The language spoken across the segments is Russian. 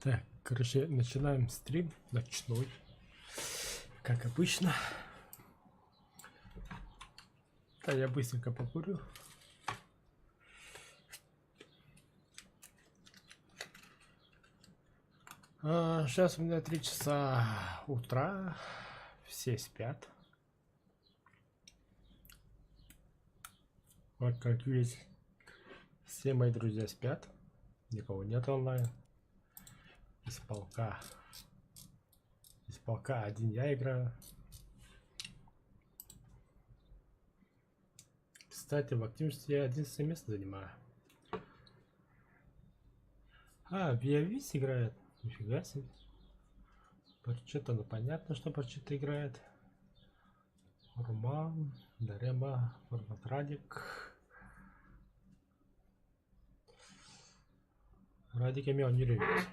Так, короче, начинаем стрим ночной, как обычно. Да, я быстренько покурю. Сейчас у меня 3 часа утра, все спят. Вот как видите, все мои друзья спят, никого нет онлайн. Из полка один я играю. Кстати, в активности я 11 место занимаю. Виавис играет. Нифига себе. Парчета, ну понятно, что Парчета играет. Руман, Дарема, Формат Радик. Радик имел не любит.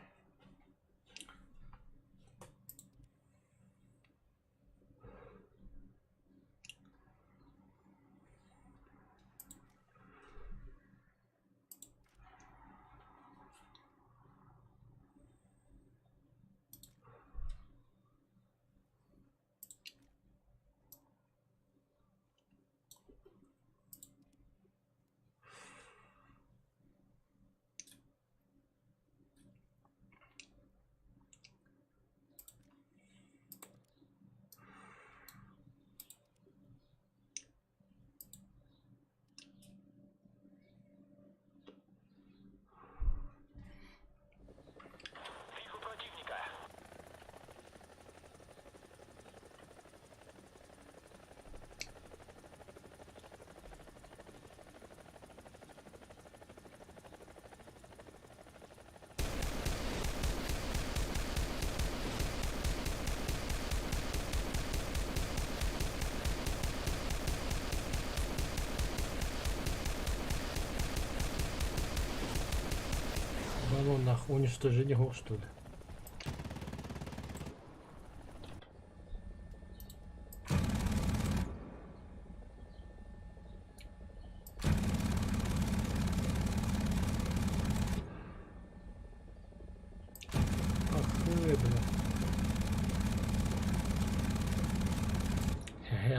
Ну нахуй, уничтожение его, что ли?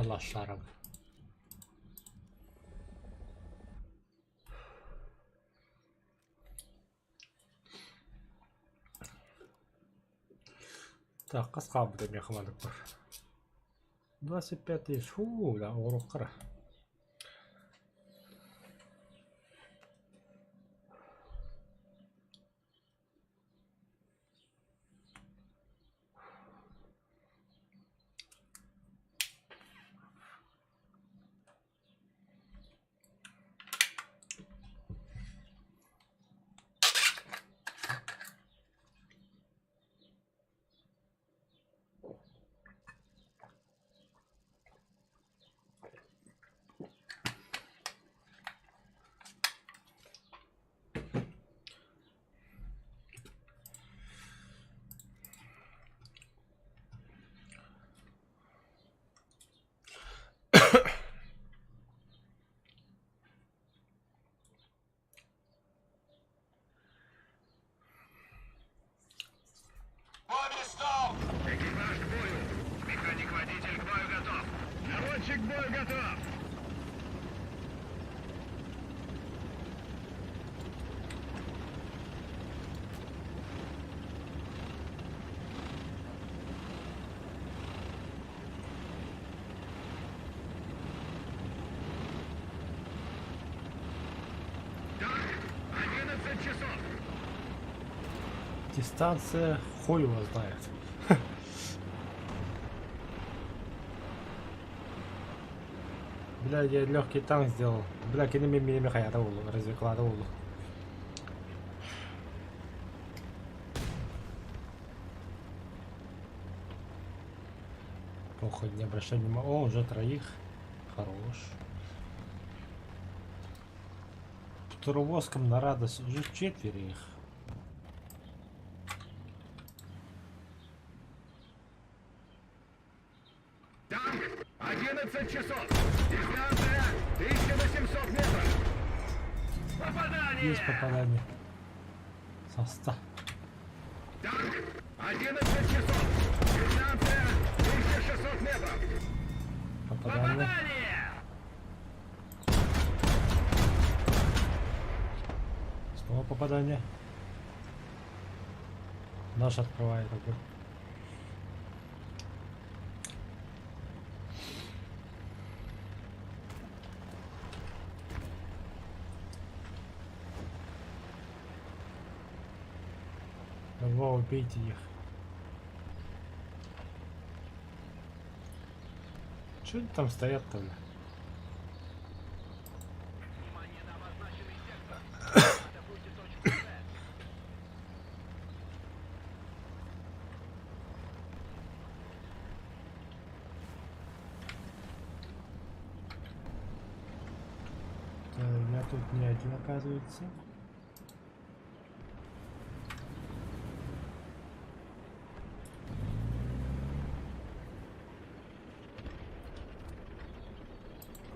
Лошаров. Так, қасқа бұда мен қымадық бар. 25 фу, да, орық қара. Экипаж к бою. Механик-водитель к бою готов. Наводчик к бою готов. Так, 11 часов. Дистанция хуй его знает. Бля, я легкий танк сделал. Бля, кинеми мими хаята улу, развеклада улу. Похуй, не обращай внимания. О, уже троих. Хорош. Турвоском на радость уже 4 их. Танк, 11 часов. Дистанция 1700 метров. Попадание! Есть попадание. Со 100. Танк! 11 часов! Дистанция 1600 метров! Попадание. Снова попадание. Наш открывает огонь. Во, убейте их. Чё они там стоят-то? Внимание на обозначенный сектор! Атакуйте точку С! Я тут не один, оказывается.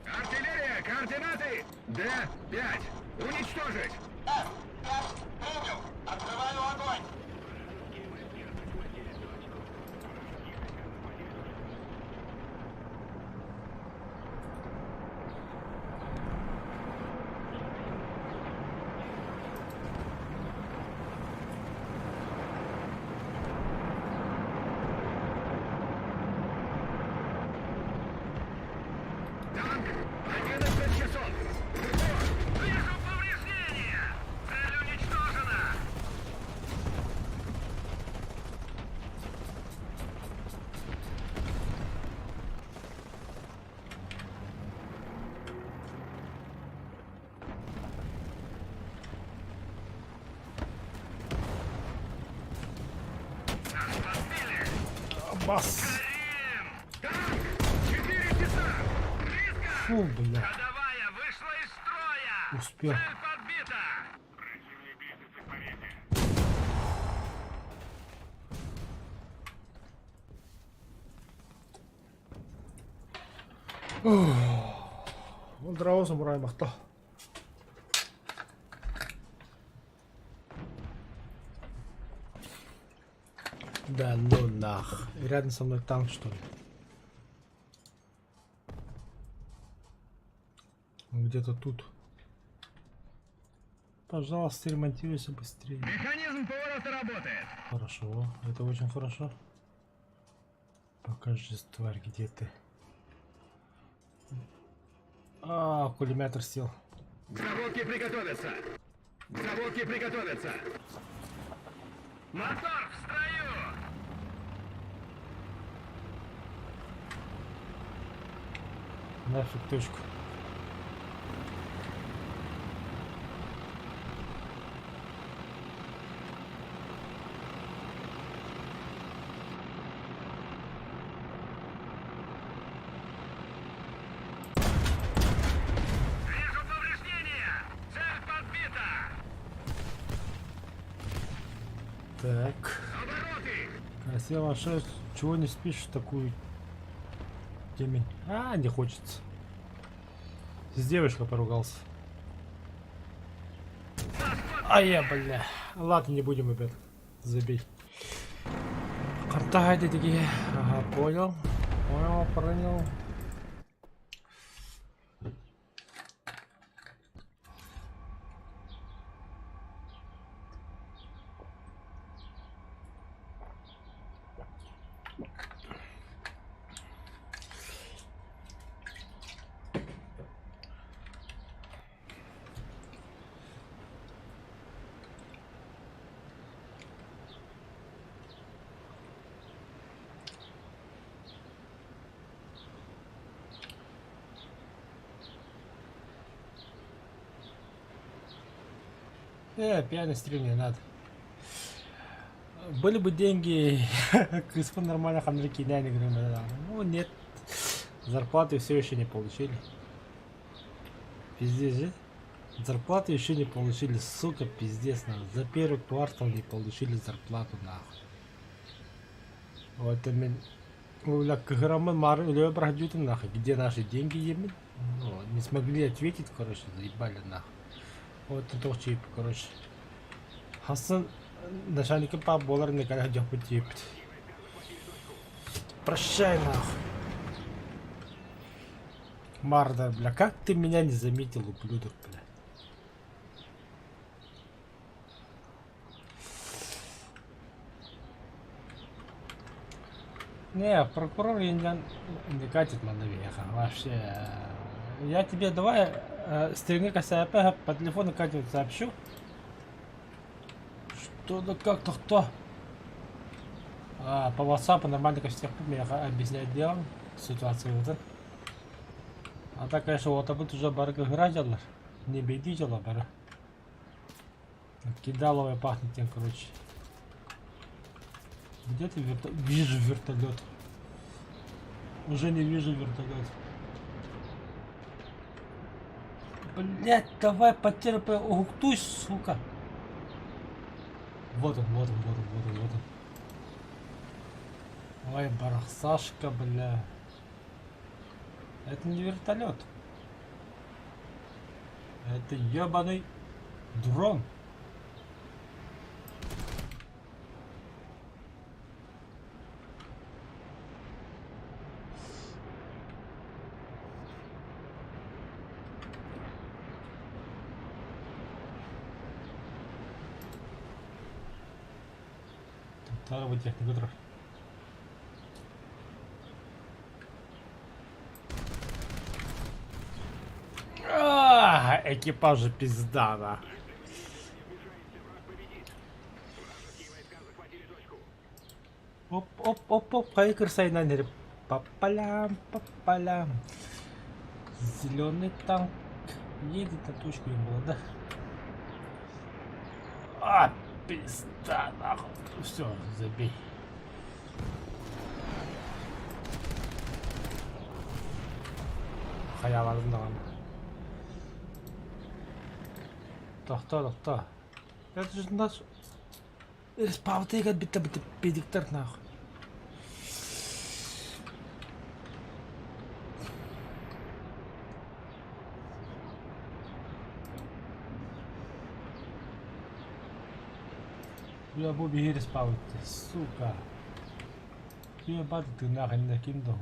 Артиллерия! Координаты! Д-5! Уничтожить! Принял! Открываю огонь! Танк! 11 часов! Упор! Вижу повреждения! Цель уничтожена! Нас подбили! Бас! Танк! 4 часа! Близко! Фу, бля. Ходовая вышла из строя! Успел. Цель подбита! Здорово, самурай Махто. Да ну нах. Рядом со мной танк, что ли? Он где-то тут. Пожалуйста, ремонтируйся быстрее. Механизм поворота работает! Хорошо, это очень хорошо. Покажи, тварь, где ты? А, коллиматор сел. К заводке приготовиться! К заводке приготовиться! Мотор в строю! Нафиг точку. Вижу повреждения! Цель подбита! Так. Обороты! Красиво машина. Чего не спишь в такую темень? А, не хочется. С девушкой поругался. А я, бля. Ладно, не будем, ребят. Забей. Карта такие. Ага, понял. Понял, понял. Пьяный стрим не надо. Были бы деньги, Криспа нормально хамлики, не говорю, ну нет. Зарплаты все еще не получили. Пиздец же. Зарплаты еще не получили, сука, пиздец, нахуй. За первый квартал не получили зарплату, нахуй. Вот именно. Граммы Марлю брать нахуй, где наши деньги ебать? Ну, не смогли ответить, короче, заебали нахуй. Вот это чип, короче. Хасан начальники по болар никогда не путит. Прощай, нахуй. Марда, бля, как ты меня не заметил, ублюдок, бля? Не, прокурор не катит Мановеха, вообще. Я тебе давай стринги КСАП по телефону Катю сообщу. Что да как-то кто? По WhatsApp нормально, как всех мне объясняет дело, ситуацию вот это. А так, конечно, вот об уже барга градила, не бедителя, бара. Кидаловая пахнет тем, короче. Где ты вертолет? Вижу вертолет. Уже не вижу вертолет. Блять, давай потерпи, угтуй, сука. Вот он, вот он, вот он, вот он, вот он. Ой, барахсашка, бля. Это не вертолет. Это ебаный дрон. Второго техника. Экипажа пизда, да. Оп, хайкер сайнанер. Папалям, папалям. Зеленый танк едет на точку ему, да? А, пизда, нахуй. Все, забей. Хаяларından. Tahta. Это же наш... Спавтыгат биtte предиктор нахуй. Я буду бегать спавнить, сука. Я баду ты нахрен накинул.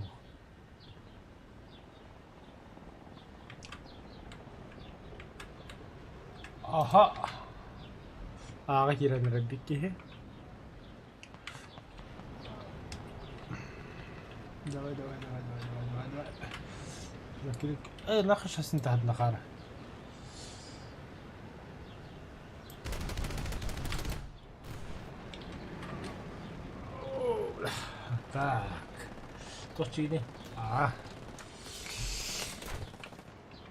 Ага. Кira набеги. Давай. Нахуй сейчас не так нахара. Так. Кто чили?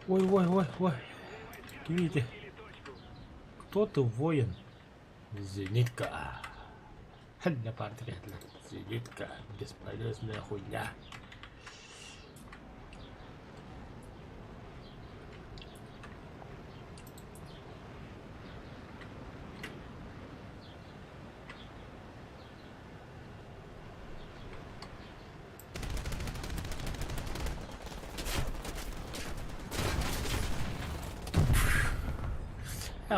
Ой. Видите? Кто-то воин. Зенитка. Для портрета. Зенитка. Бесполезная хуйня.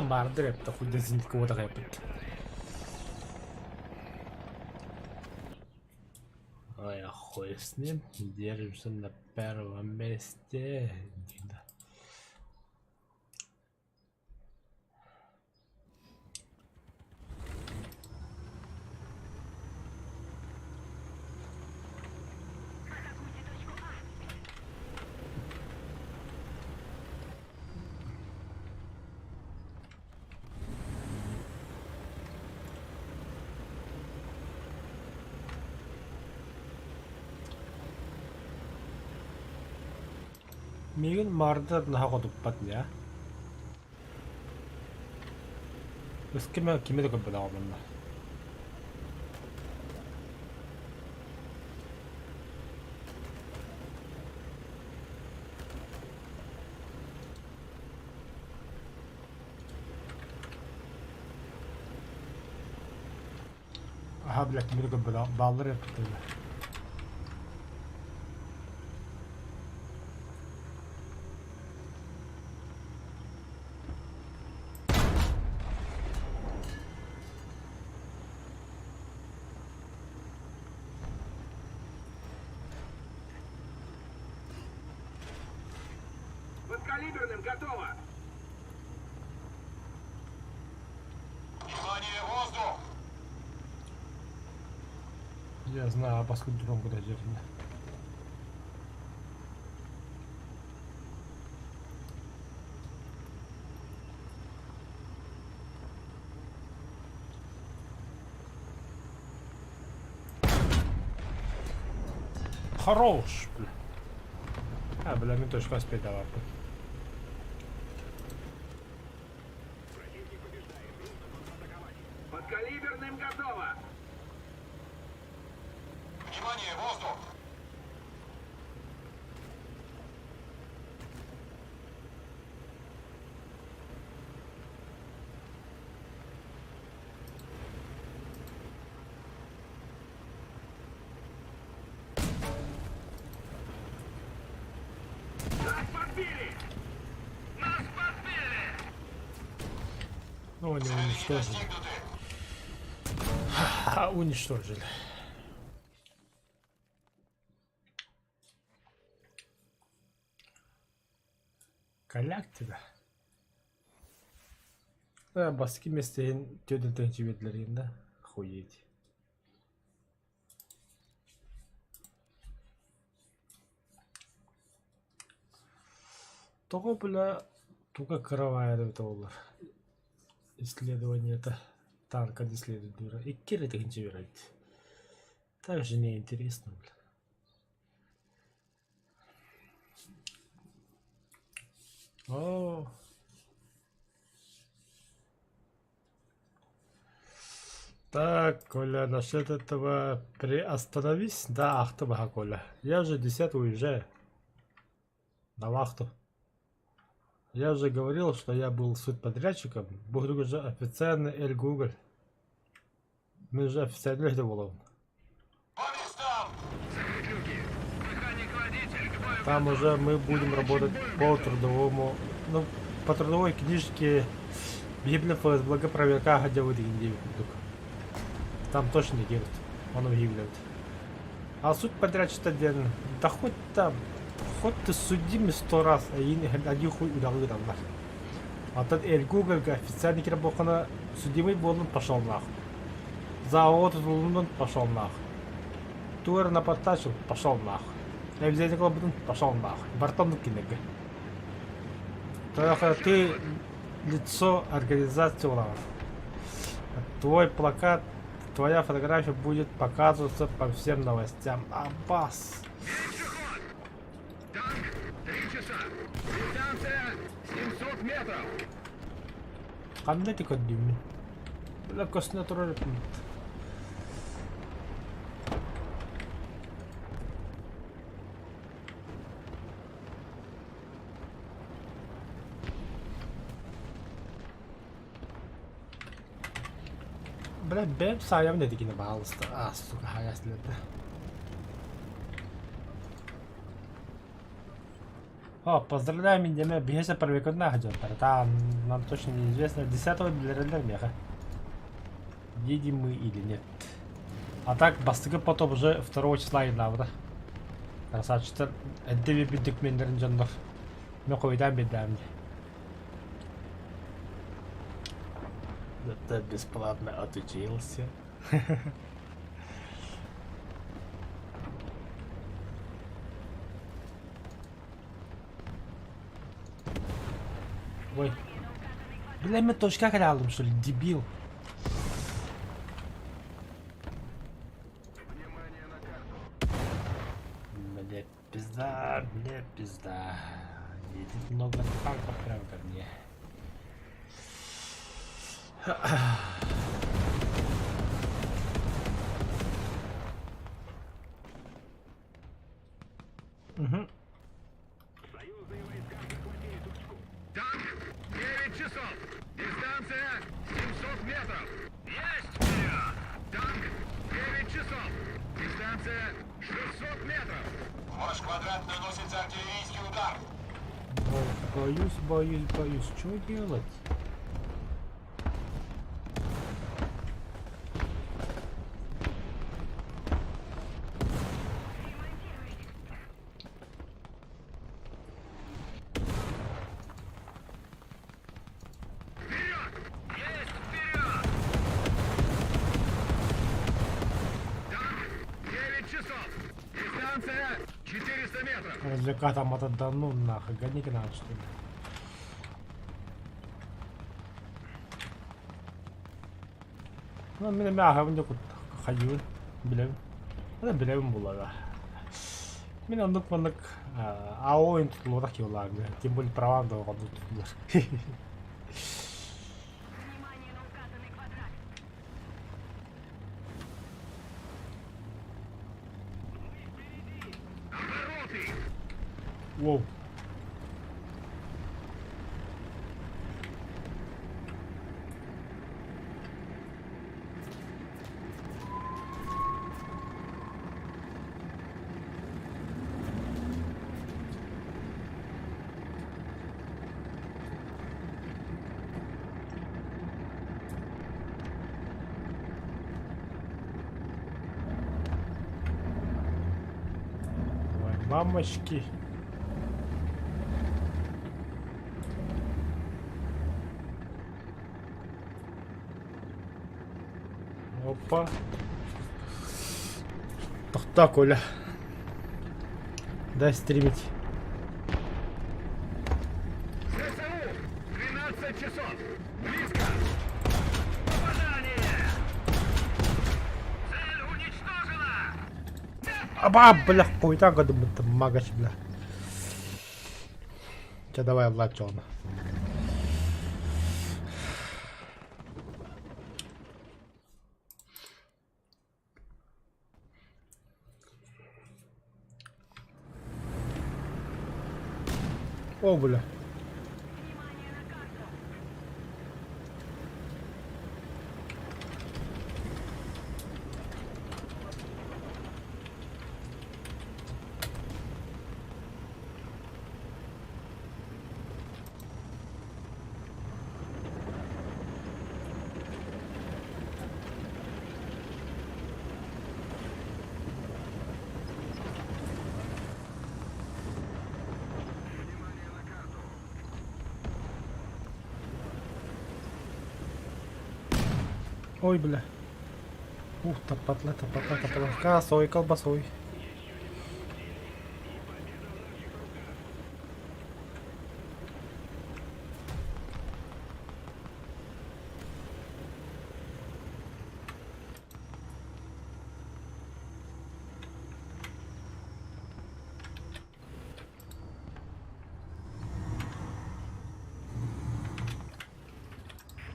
Мардер, хуй да зенитка вот такая. Ой, хуй с ним. Держимся на первом месте. Мигэн мардер нахагод уппатня. Өскеме кимедек бадагамна. Блядь, кимедек баллар yaptı. Подкалиберным готово! Внимание, воздух! Я знаю, паскуд дрон куда дернет. Хорош, бля. А, бля, мне точно успеть давай. Подкалиберным готово! Внимание, воздух! Нас подбили! Нас подбили! Ну, они Цели не уничтожили. достигнуты. Уничтожили. Коляк тебя. Да, баски местен төдөн тенчибетлерин да. Охуеть. Того бля только каравайда это олар. Исследование это танка исследует дура. И кир это инжибирать. Также неинтересно, бля. О. Так, Коля, насчет этого приостановись. Да, ахтаба, Коля. Я уже 10 уезжаю. На вахту. Я уже говорил, что я был судподрядчиком. Буду уже официально Эль Гугль. Мы уже официально это было. По местам! Закрыть люки! Механик-водитель, к бою Там готов! уже мы будем работать по трудовому, ну, по трудовой книжке Библия ФСБ проверка хотя бы один. Там точно не делают, он объявляет. А суть подрядчик один, да хоть там, хоть ты судим 100 раз, а один хуй удалил там. А тот Эль Гугл официальный работа судимый был, пошел нахуй. Завод он пошел нахуй. Тур напортачил, пошел нахуй. Я взял клуб, пошел нахуй. Бартон кинега. Ты лицо организации УРА. Твой плакат, твоя фотография будет показываться по всем новостям. Аббас. Меньше ход! Танк 3 часа! Дистанция 700 метров! Қандай ты код деймін? Бля, көсіне тұрар етім. Бля, бәп сайам не дегені бағалысты. А, сука, хаясылады. О, поздравляю меня, мы бегеся первикот нахадет. Там нам точно неизвестно, 10-го билерелер меха. Едем мы или нет. А так, бастыгы потом уже 2 числа инавда. Красавчиктер, әддеби биддік мендерін жандар. Мен қойдан бедамын. Это бесплатно отучился. Ой. Бля, мы тоже как рядом, что ли, дебил. Внимание на карту! Бля, пизда, бля, пизда. Едет много танков прям ко мне. Угу. Союзные войска захватили точку! Танк 9 часов! Дистанция 700 метров! Есть! Вперед! Танк 9 часов! Дистанция 600 метров! Ваш квадрат наносится артиллерийский удар. Боюсь. Что делать? Дистанция 400 метров. Развлекать там это да ну нахуй, гоните надо что ли. Ну, мен ағамын жоқ қайын білем. Оны білем бұларға. Мен ондық а ойын тұтылуырақ келаларында. Тем более правам да оған тұтылыр. Внимание на указанный квадрат. Обороты. Воу. Ой, мамочки. Опа. Так, Оля. Дай стримить. ЗСУ. 12 часов. Близко. Попадание. Цель уничтожена. Аба, бля, хуйта году там магач, бля. Сейчас давай лачона. О, бля. Внимание на карту. Ой, бля. Ух, топотла. Колбасой, колбасой.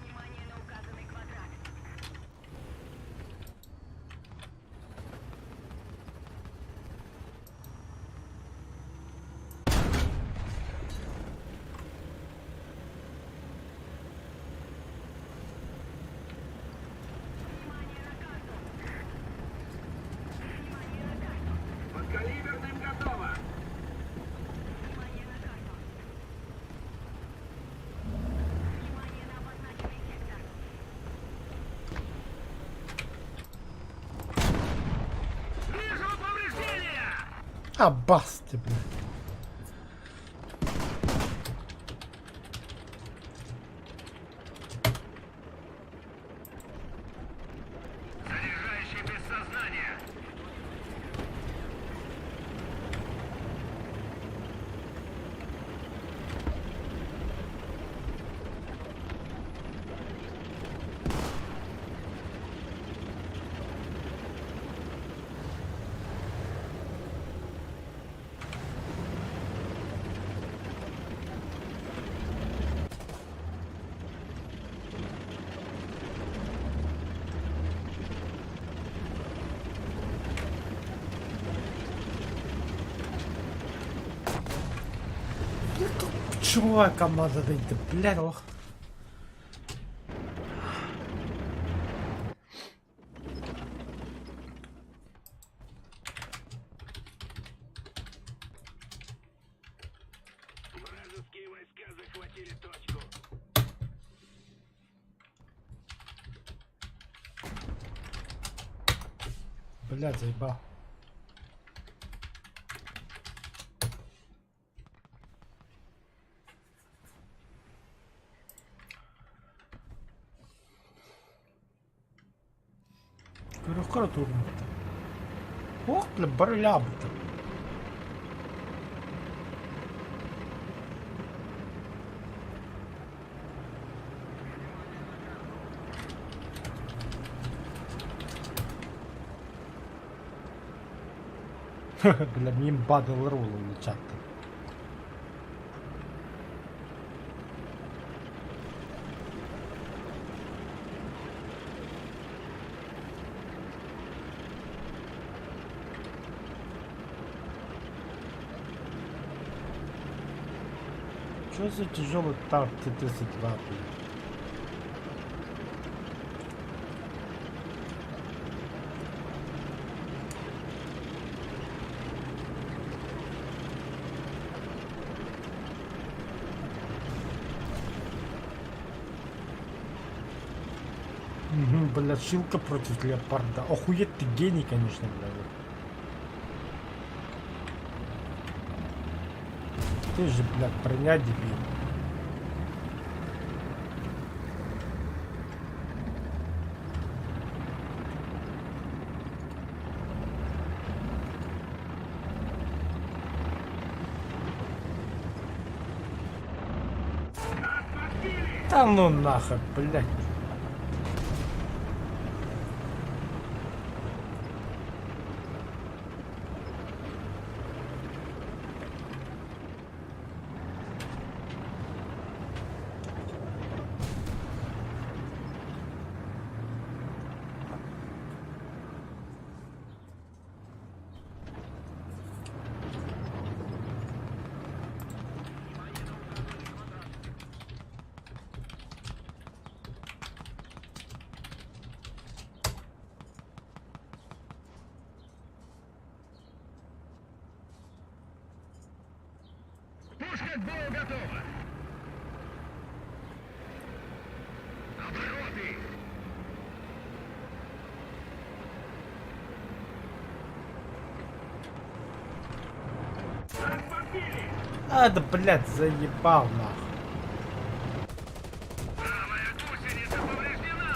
Внимание на указанный квадрат. Внимание на карту. Внимание на карту. Подкалиберным готово. Внимание на карту. Внимание на обозначенный сектор. Вижу повреждения. А, басты, бля. Заряжающий без сознания. Чувак, команда, да иди, блядь, ох. Вражеские войска захватили точку. Блядь, заебал. Кара турнута. Ох, бля, барля, бля. Бля, мен бадылыр ол өлі чатты. Что за тяжелый танк Т-32, блядь? Блядь, Шилка против Леопарда. Охуеть ты гений, конечно, блядь. Ты же, блядь, броня дебил. Да ну нахуй, блядь. Пушка к бою готова. Обороты. Отпустили. А, да, блядь, заебал нахуй. Правая гусеница повреждена.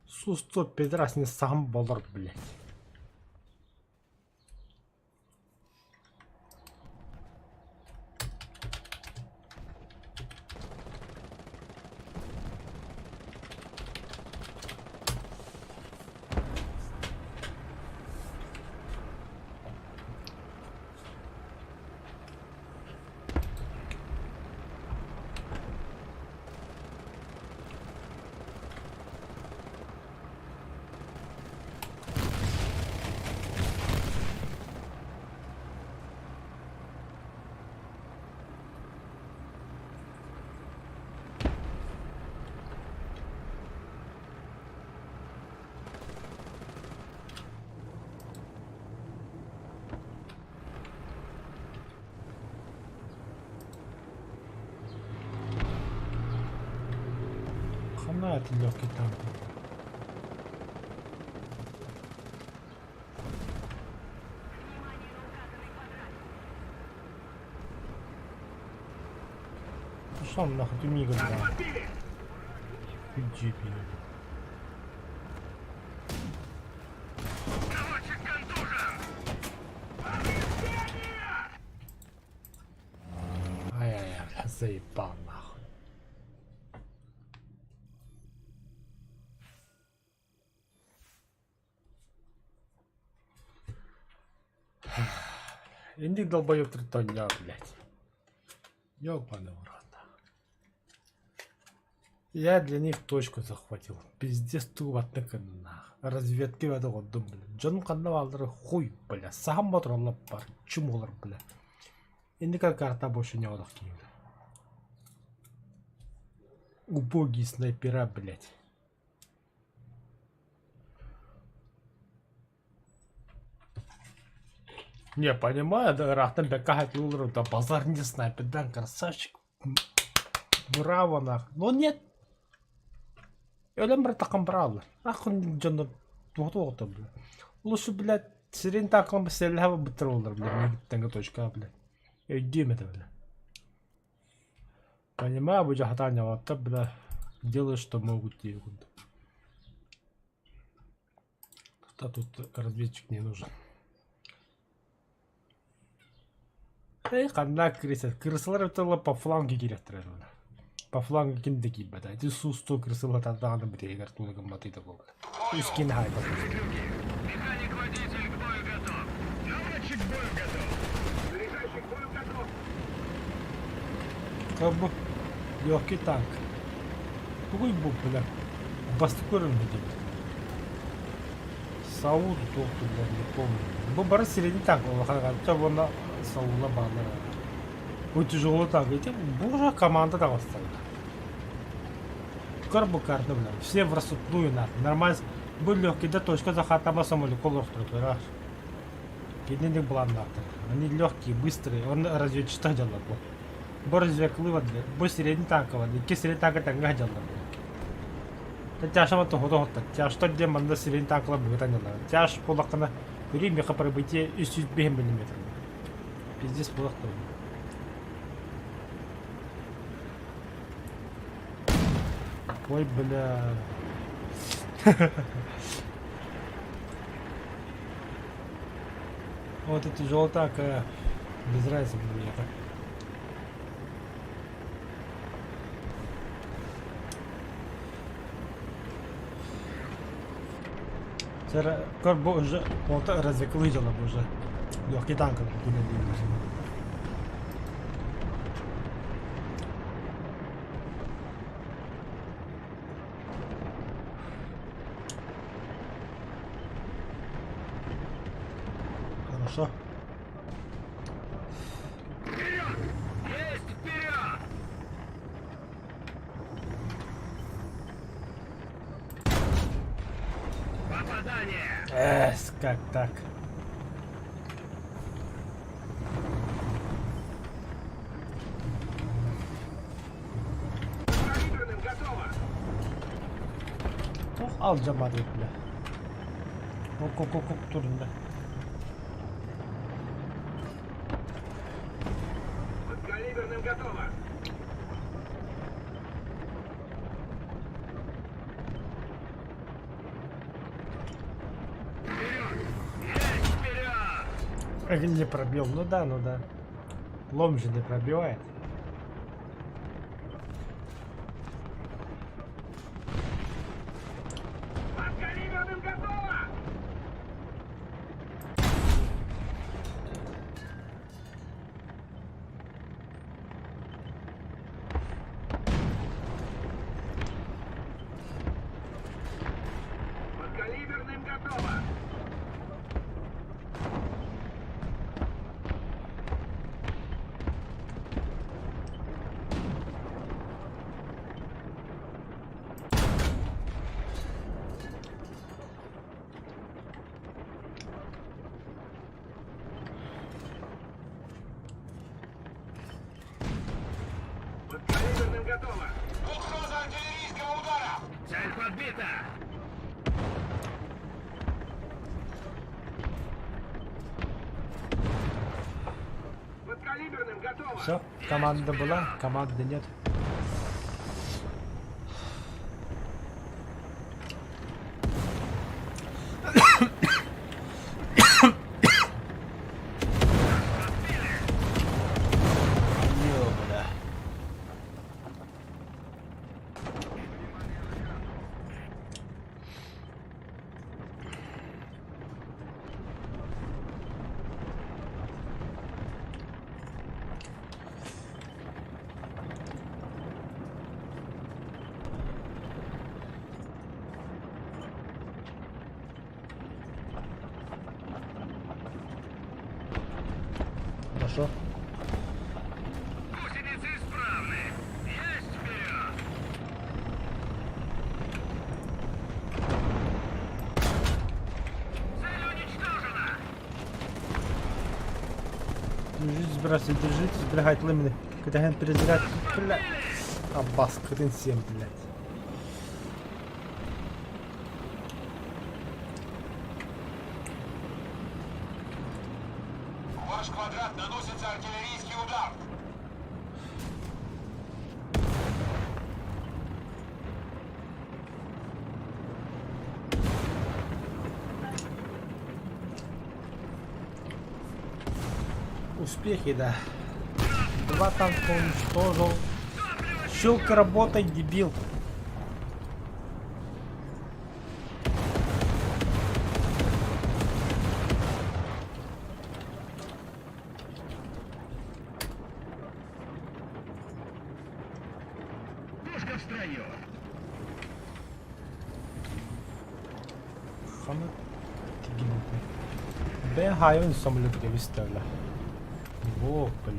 Су-100 пидрас не сам болар, блядь. Хана это легкий танк. Внимание на указанный квадрат. Пошел нахуй, ты мига, блядь. Отпустили. Джипи. Наводчик контужен. Ай-яй-яй, бля, заебал нахуй. Инди долбоёб тритоня, блядь. Ёбаный в рот. Я для них точку захватил. Пиздец туғатныкі нах. Разведки вәді ғодым, бля. Джон қанна алдыры хуй, бля. Сағым мотор алып бар. Чым олар, бля. Инди карта больше не одақ кейді. Убогий снайпера, блядь. Не, понимаю, да, рахтан бекахать улру, да базар не снайпер, да, красавчик. Браво, нах. Но нет. Өлем бір тақым браво. Ахын жонда туғыты, бля. Лучше, блядь, сирен тақым бір селхава бітір олар, бля, негіттенгі точка, бля. Өйдем это, бля. Понимаю, bu жахатаня ватта, бля. Делай, что могут тебе. Да тут разведчик не нужен. Эй, қанда кіресет. Кірісілер өтілі по фланге керектірер. По флангу киндики бада. Эти сусто крысыла таданы брегер тулыгам батыта был. Ускин хайпа. Механик-водитель к бою готов. Наводчик к бою готов. Заряжающий к бою готов. Как бы легкий танк. Какой был, бля? Басткором видим. Сауд тоқты, бля, не помню. Бұл бары средний танк, ол қарағанша бұны Саула бағына. Өте тяжелый танк. Эти бұл же команда да басталды. Бұл карты, бля. Все в рассудную надо. Нормально. Бұл легкий, да точка захвата самолет колор строит. Кеднедік бұлан нақты. Они легкие, быстрые. Он разведчиктер делал. Бұл разведклы вады. Бұл средний танк вады. Ке средний танк таңға делал. Тяжело то хода хода. Тяжело где манда средний танклар будет анялар. Тяж полакана. Бери меха пробитие 105 мм. Пиздец полакта. Ой, бля. Вот это тяжелый танк, без разницы мне так. Корбо уже вот развеклыдила уже. Легкий танк куда двинулся. Хорошо. Вперед! Есть вперед! Попадание! Как так? Калиберным готово! Ох, alacağım hadi bile. Ok turunda. Подкалиберным готово! Не пробил, ну да. Лом же не пробивает. Подкалиберным готово! Подкалиберным готово! Подкалиберным готово! Угроза артиллерийского удара! Цель подбита! Подкалиберным готово! Все, команда была, команды нет. Ёбля. Хорошо. Гусеницы исправны! Есть вперед! Цель уничтожена! Держите, сбрасывайте, держите, сберегать лымины. Когда перезаряд, блядь. Аббас, хрен 7, блядь. Ваш квадрат наносится артиллерийский удар! Успехи, да. 2 танка уничтожил. Щелка работает, дебил. Пушка в строю. Kanat tigildi. Ben hayvan samlık gibi isterler. Vopel.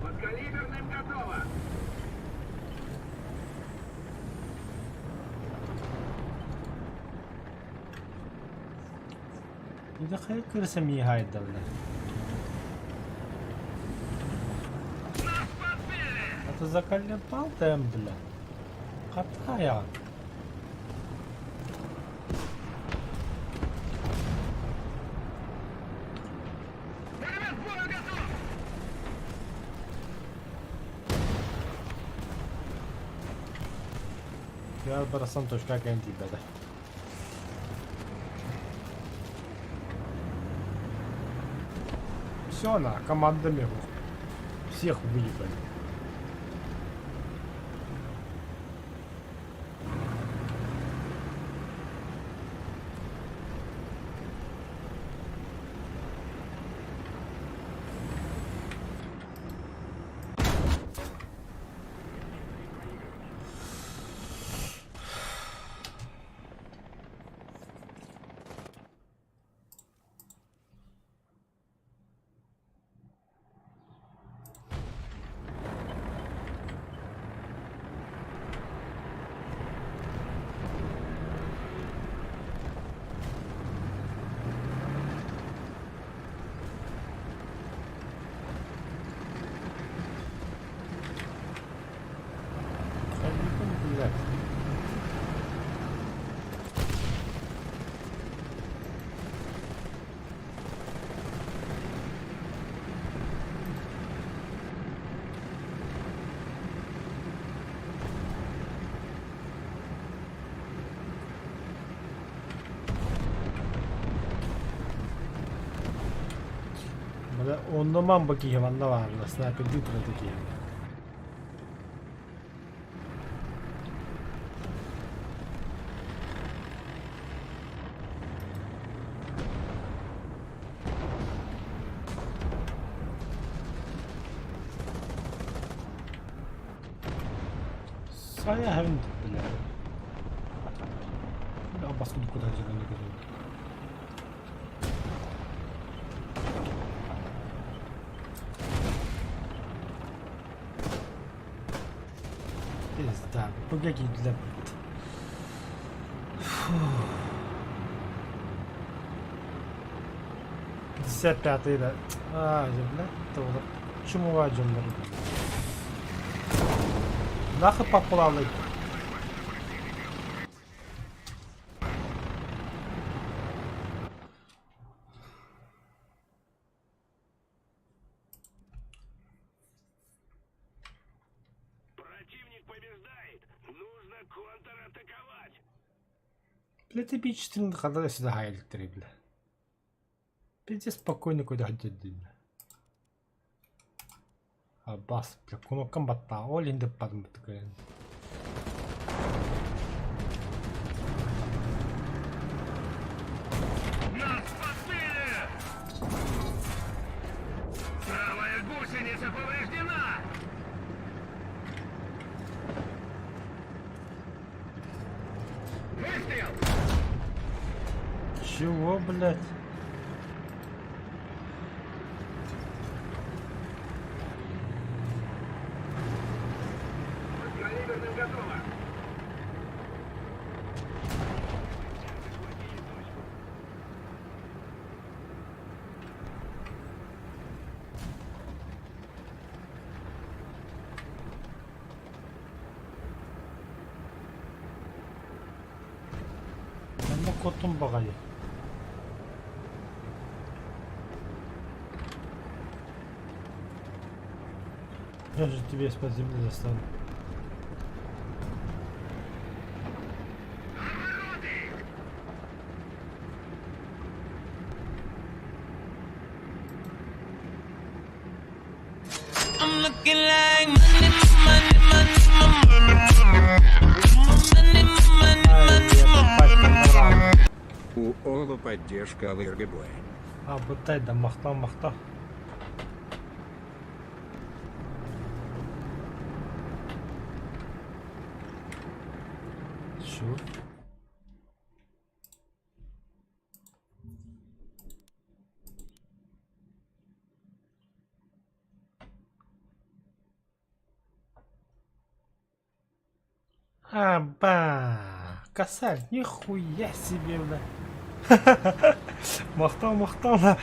Подкалиберным готово. İde hayal kırsam iyi haydalar. Нас подбили. Это заколебал там, бля. Катая. Пулемет к бою готов. Я бросам точка кенти беда. Все, на командами его. Всех выебали. Блядь. Bana onlaman bakayım valla var la sniper değil buradaki. Saya haven't bile. Ya baskı kadar canını görüyorum. Пизда, погоди для... 55-й да. Блядь, тоже. Почему ваджем? Нахуй поплавай. Противник побеждает. Нужно контратаковать. Блядь, ты бичный когда сюда хайликтери, бля. Пиздец спокойно куда ходить, бля. А бас, бля, коно комбата, олин да падм такая. Нас подбили! Правая гусеница повреждена! Выстрел! Чего, блядь? Подкалиберным готово! Ben de kotum bakayım. Я же тебе из-под земли достану. I'm looking like money, money, money, money. что поддержка ЛРГБ. А, ботай, да махта. Чё? Аба! Косарь, нихуя себе, бля. Махтал, да.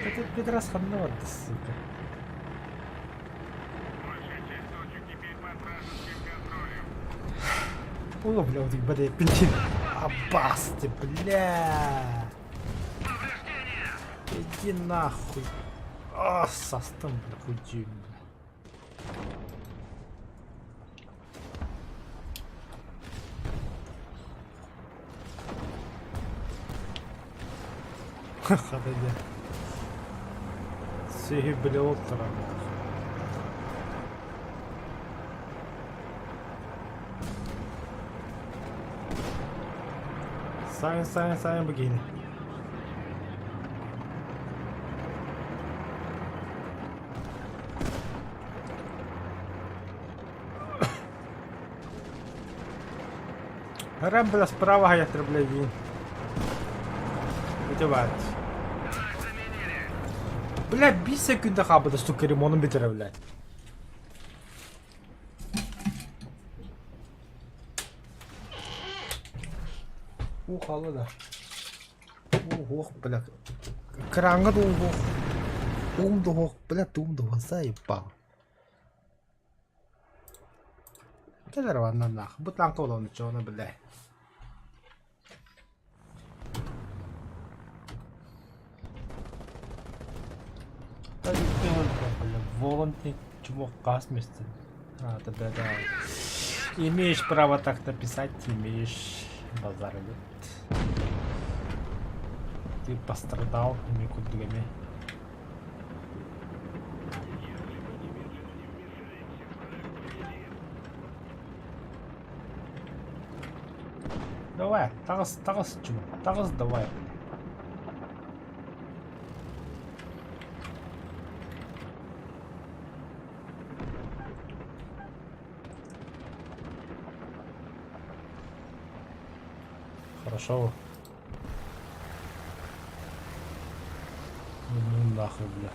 Этот пидрас ханова, да, сука. Большая часть точек теперь под вражеским контролем. О, бля, вот их, бля, пенсин. Абасты, бля. Иди нахуй. А, состав, бля, хуй, бля. Ха-ха, да. Сеги, бля, оттара. Сайын, бігейді. Рем, бля, справа гаятр, бля, він. Видівається. Бля, 5 секунд хабада, сука, ремоном бітера, бля. Ухало, да. Ого, бля. Кранга долго. Умдого, бля, умдого, заебал. Кедерва на нах. Бутлан толо нічого не, бля. Та відбивка, бля, волонтник, чмо космисти. А, тебе, да. Имеешь право так написать, имеешь базар идет. Ты пострадал, не кудыми. Давай, тарас, чмо, тарас, давай. Хорошо. Ну нахуй, бля.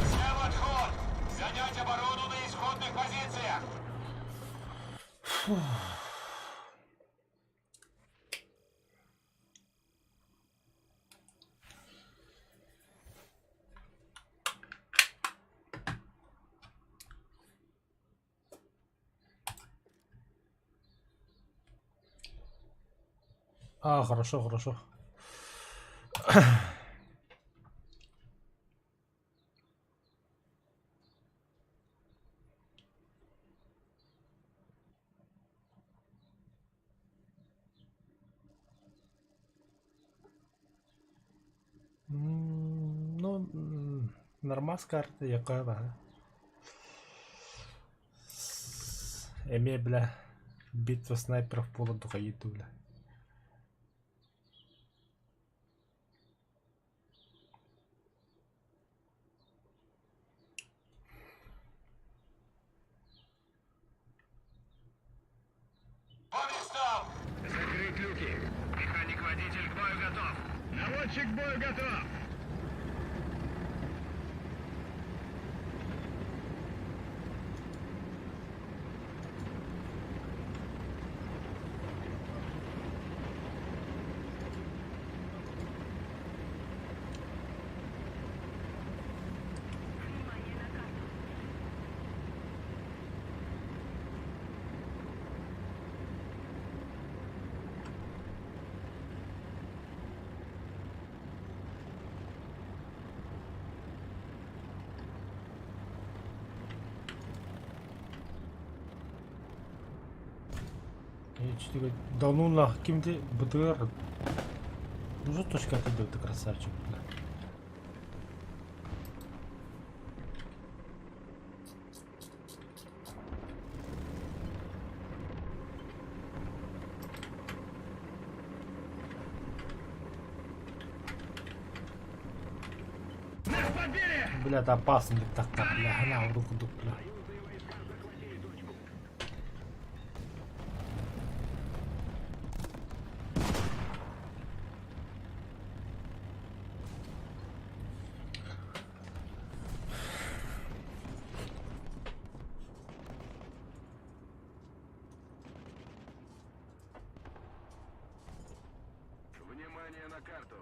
Взял отход! Занять оборону на исходных позициях! А, хорошо. Ну, нормас карта, яка, да. Еме, бля, битва снайперов пола дугаїту, бля. По местам! Закрыть люки. Механик-водитель к бою готов. Наводчик к бою готов. Внимание на карту. Я чуть говорю, да ну нах, кем ты БТР? Ну что точка отбил, ты красавчик, бля. Нас подбили! Бля, это опасно ли так-то, бля, на, в руку дух, бля. Внимание на карту.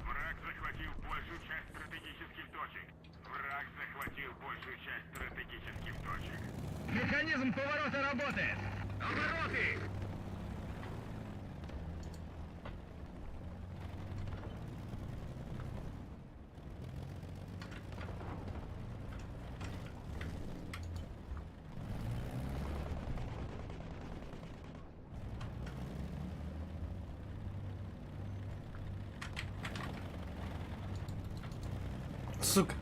Враг захватил большую часть стратегических точек. Враг захватил большую часть стратегических точек. Механизм поворота работает. Обороты! Сука.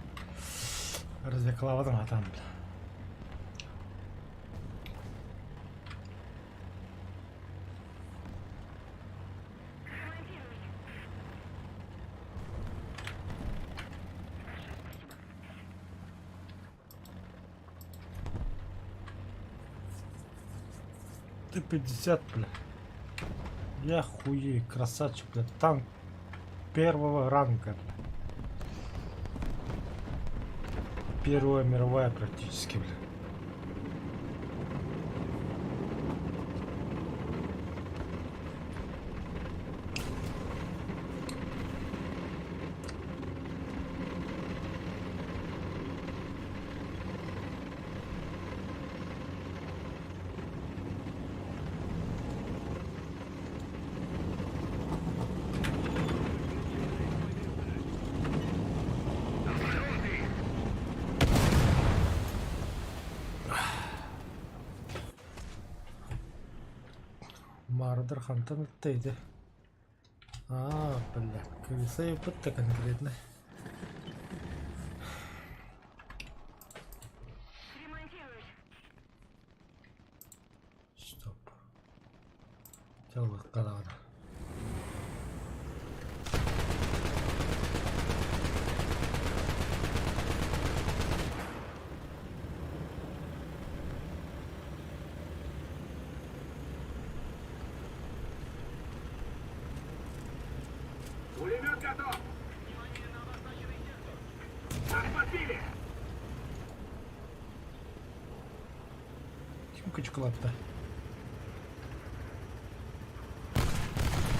Развлекла в этом, а там, бля. Ремонтируйте. Ты 50, бля. Я хуей, красавчик, бля. Танк первого ранга, бля. Первая мировая практически, бля. Мардер Хантер тейде. А, бля, колесо опыта конкретно. Ремонтируйте. Стоп. Целых кадавра. Пулемет готов! Нас подбили! Ким качкалап-то?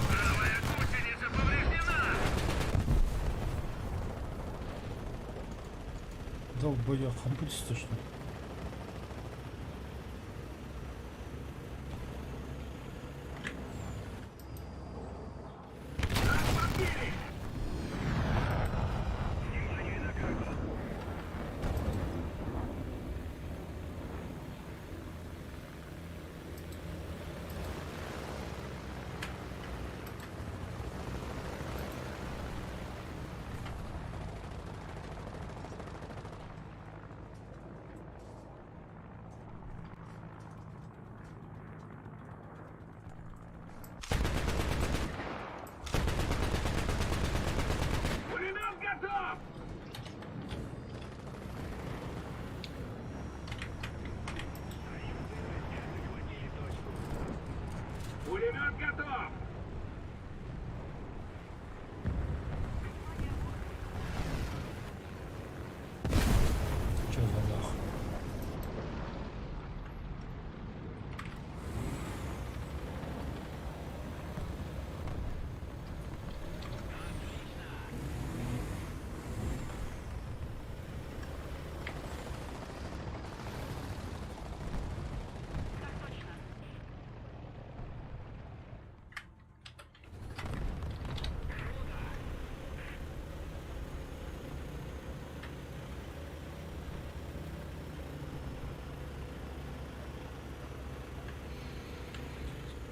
Правая гусеница повреждена! Долбоёб, хампутись точно. Нас подбили! Внимание на карту!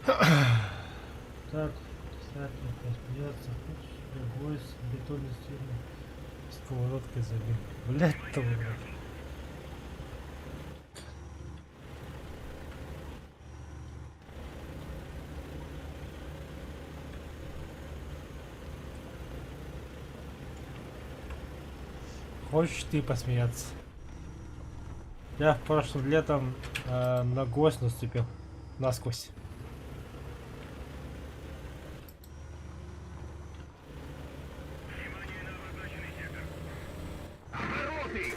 Так, кстати, посмеяться. Любой с бетонной стеной сковородкой забил. Блять, то блядь. Хочешь ты посмеяться? Я в прошлом летом на гвоздь наступил. Насквозь. Обороты!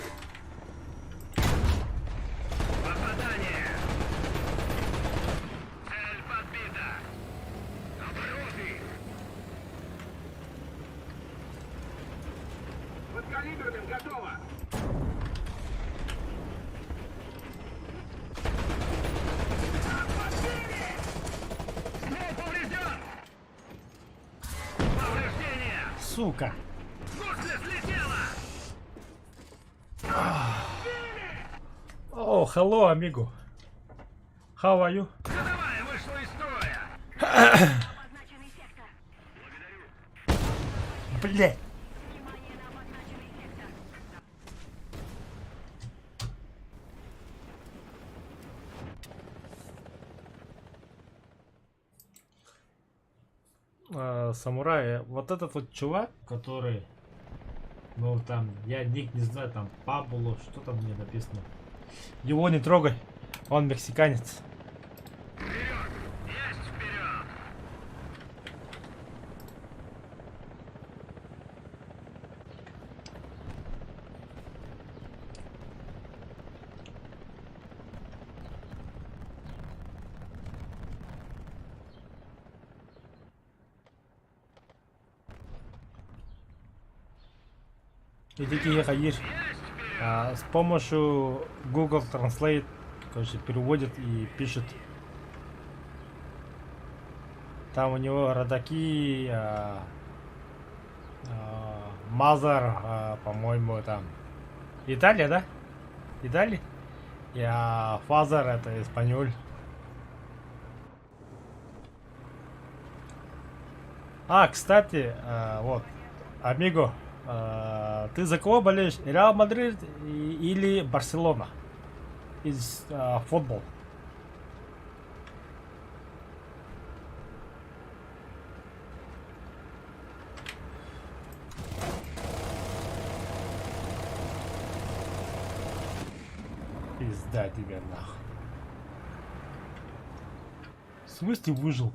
Попадание! Цель подбита! Обороты! Подкалиберным готово! Ствол поврежден! Повреждение! Сука! Гусля слетела! О, hello, amigo. How are you? Ходовая вышла из строя! Обозначенный сектор. Блять! Внимание на обозначенный сектор. Самурай, вот этот вот чувак, который, ну там, я ник не знаю, там Пабло, что там мне написано. Его не трогай, он мексиканец. Вперед! Есть вперед! Иди ходишь. С помощью Google Translate, короче, переводит и пишет. Там у него родаки, Мазар, по-моему, там Италия, да? Италия? И Фазар это Испаньоль. Кстати, вот, Амиго, ты за кого болеешь? Реал Мадрид или Барселона? Из футбол. Пизда тебе нахуй. В смысле выжил?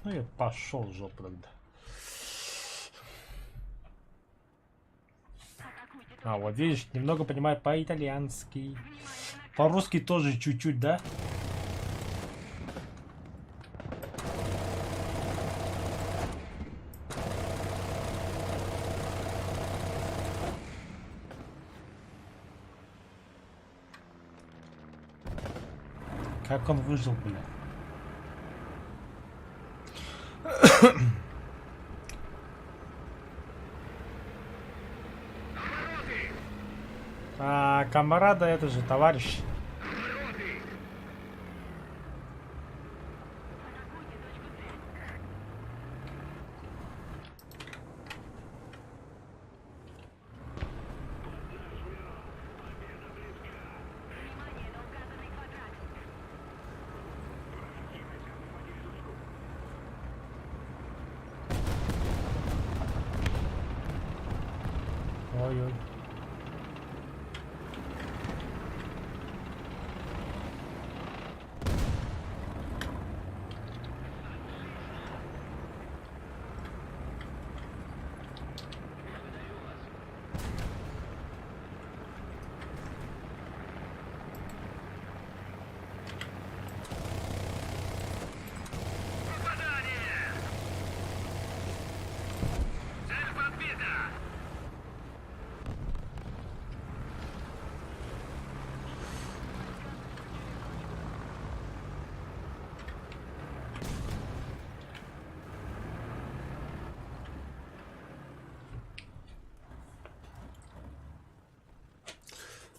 Ну я пошел в жопу тогда. Вот видишь, немного понимаю по-итальянски. По-русски тоже чуть-чуть, да? Как он выжил, блядь? Камарада это же товарищ. Внимание на указанный квадрат. Ой-ой. Попадание! Цель подбита!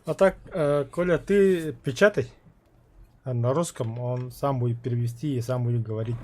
А так, Коля, ты печатай на русском, он сам будет перевести и сам будет говорить.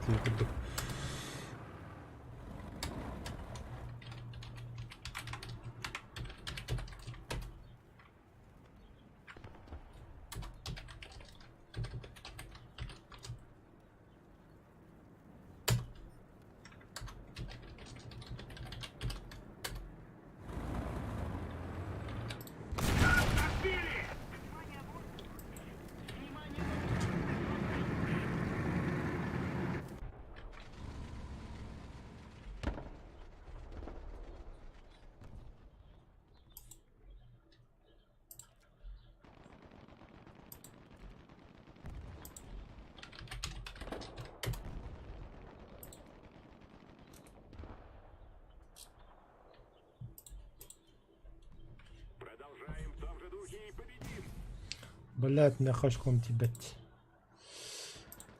Продолжаем в том же духе и победим. Блять, не хочком тибет.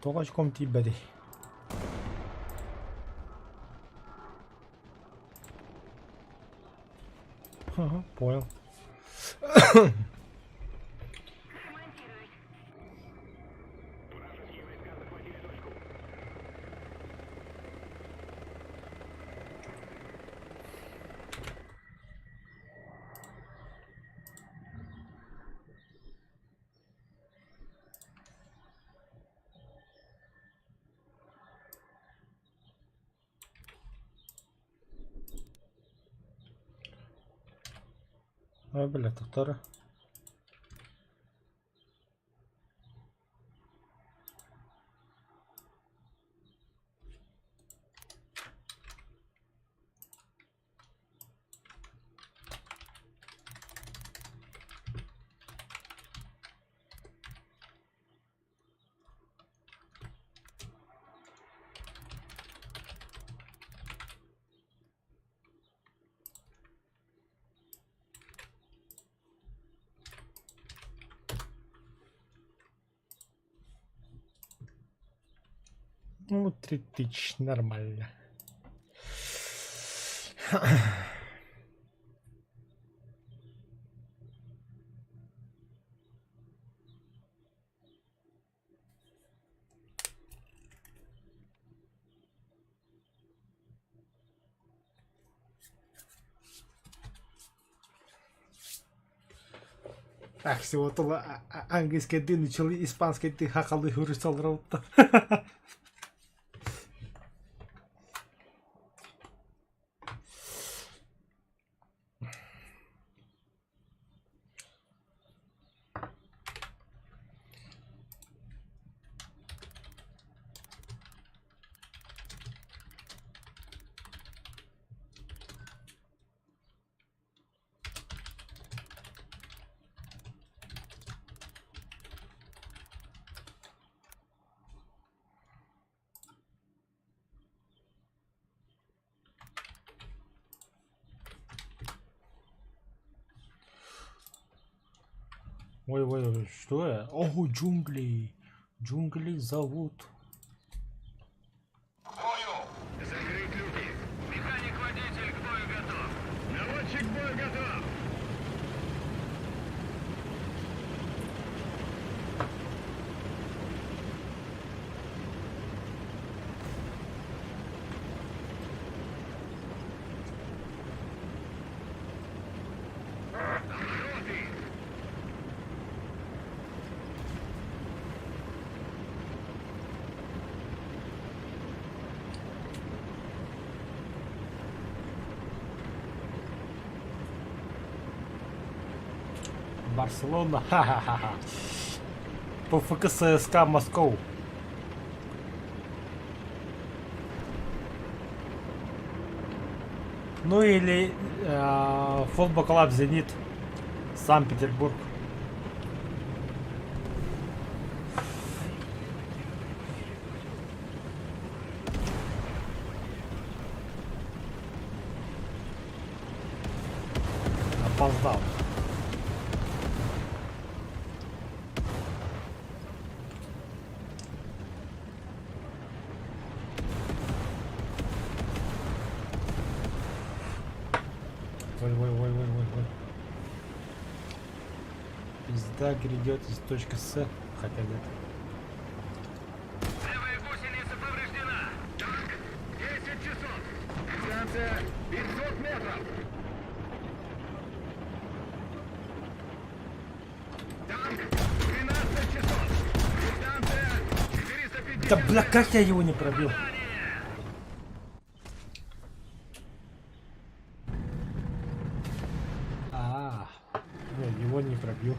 Точком тибет. Ага, понял. Ремонтируюсь. Вражеские войска захватили точку. Ой, блядь, вторая. Ну, 3000, нормально. Ах, всего того английский ты начал, испанский ты хахалы хурисал роута. Ой, что я? Ого, джунгли. Джунгли зовут. К бою! Закрыть люки. Механик-водитель к бою готов. Наводчик к бою готов. Обороты! Барселона, ха-ха-ха. По ФКССК Москва. Ну или футбол клуб Зенит, Санкт-Петербург. Опоздал. Ой. Пизда грядет из точки С, хотя нет. Левая гусеница повреждена. Так, 10 часов. Дистанция 500 метров. Танк 13 часов. Дистанция 450. Да бля, как я его не пробил? Не, его не пробил.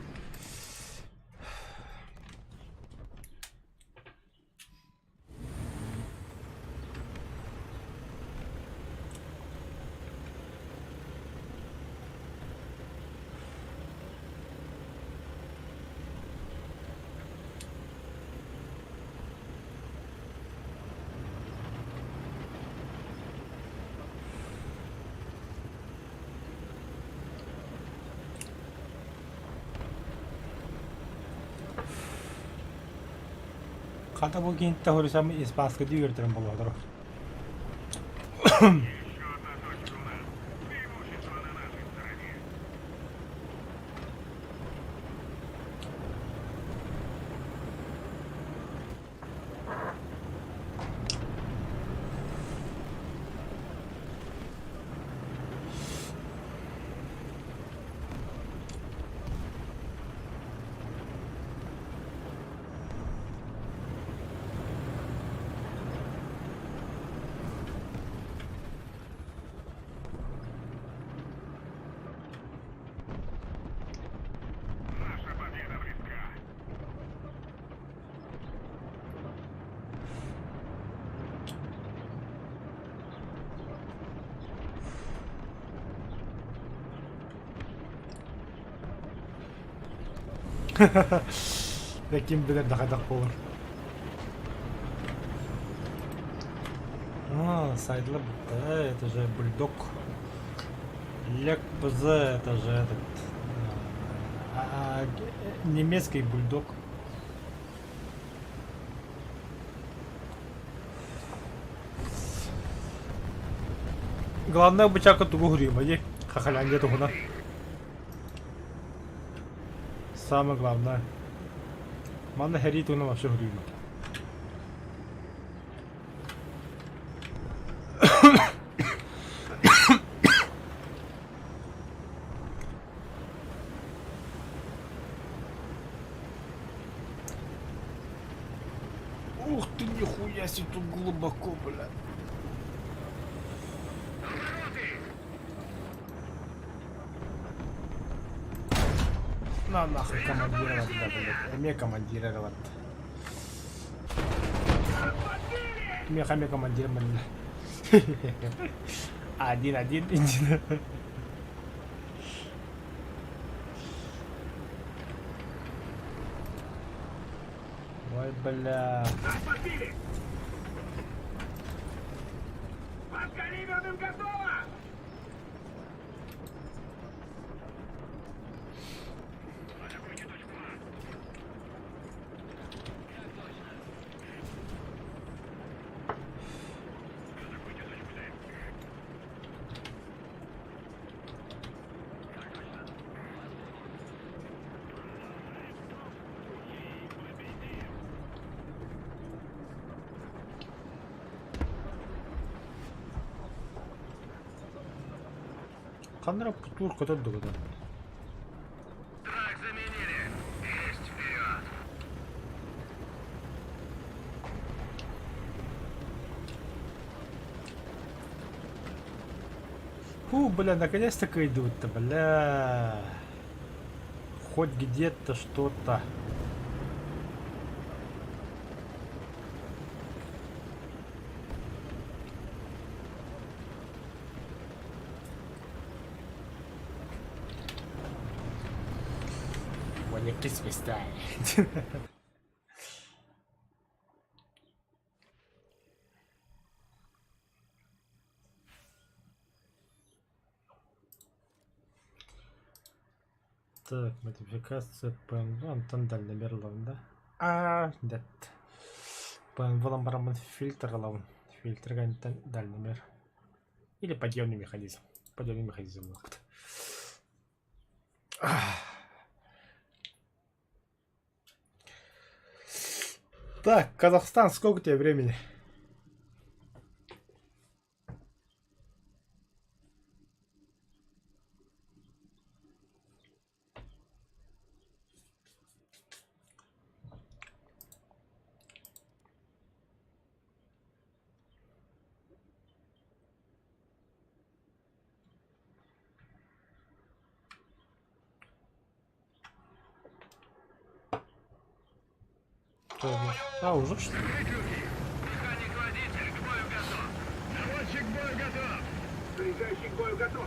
가다 보기 있다 우리 삼 이스파스 디거들은 보고 하더라. Еще одна точка у нас. Преимущество на нашей стороне. Наша победа близка. Таким bilir daha da olur. Сайдлер, да, это же бульдог. Лек ПЗ, это же этот немецкий бульдог. Главное бычака тугу грима, е, хахалянде тугуна. Самое главное. Манда хери тугуна вообще грима. Ух ты, нихуя себе тут глубоко, бля. На нахуй командировать, да, блядь. Мне командировать. Мне хаме командировать. Один. Ой, бля. Подбили! Под калиберным готово! Атакуйте точку А. Атакуйте точку Д. Камера путур куда-то догадал. Трак заменили. Есть вперед. Фу, бля, наконец-то идут-то, бля. Хоть где-то что-то. Мне присвистает. Так, модификация ПНВ, Антон Дальномерлов, да? Нет. ПНВ ламбарамон фильтрлов. Фильтр дальномер. Или подъемный механизм. Подъемный механизм. Так, Казахстан, сколько тебе времени? А, уже что ли? Механик-водитель, к бою готов. Наводчик к бою готов. Заряжающий к бою готов.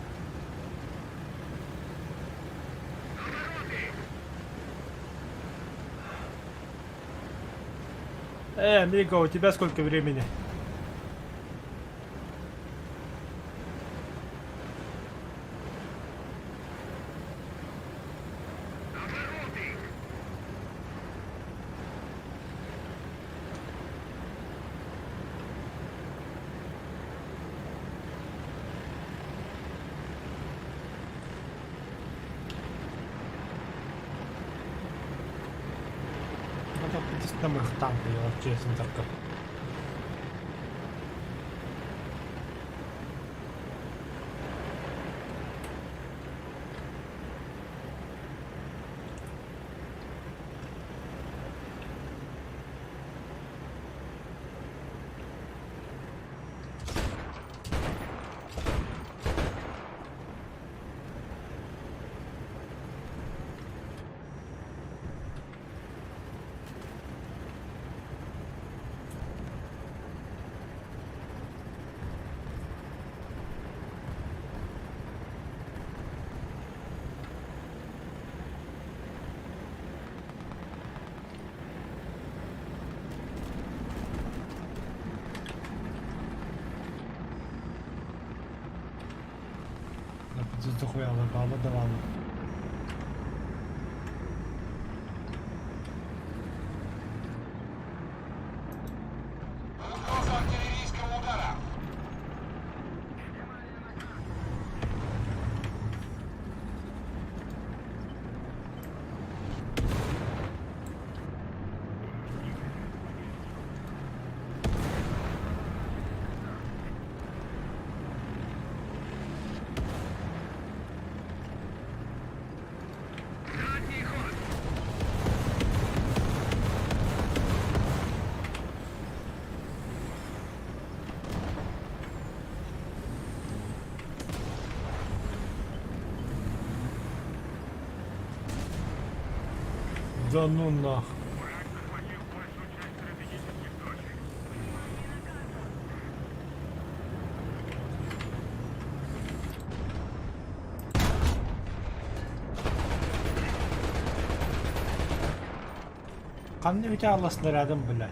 Обороты! Мига, у тебя сколько времени? Обороты! Надо прийти на моих танков, я вообще центрка. Тут дохуя баба давала. Угроза артиллерийского удара. Задний ход! Да ну нах. Враг захватил большую часть стратегических точек. Канны у тебя снарядом, блядь.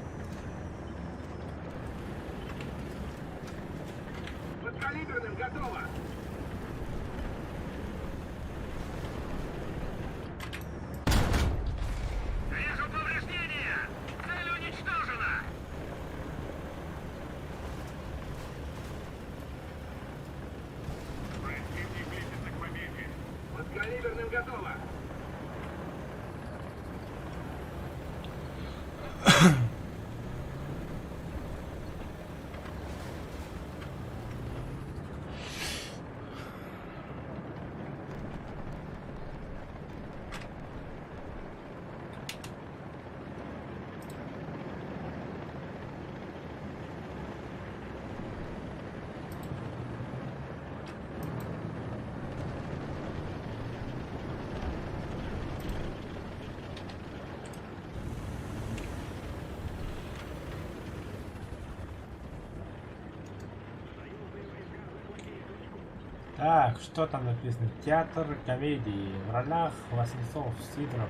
Подкалиберным готово! Вижу повреждения! Цель уничтожена! Противник близится к победе. Подкалиберным готово! Так, что там написано? Театр комедии. В ролях Васнецов, Сидоров.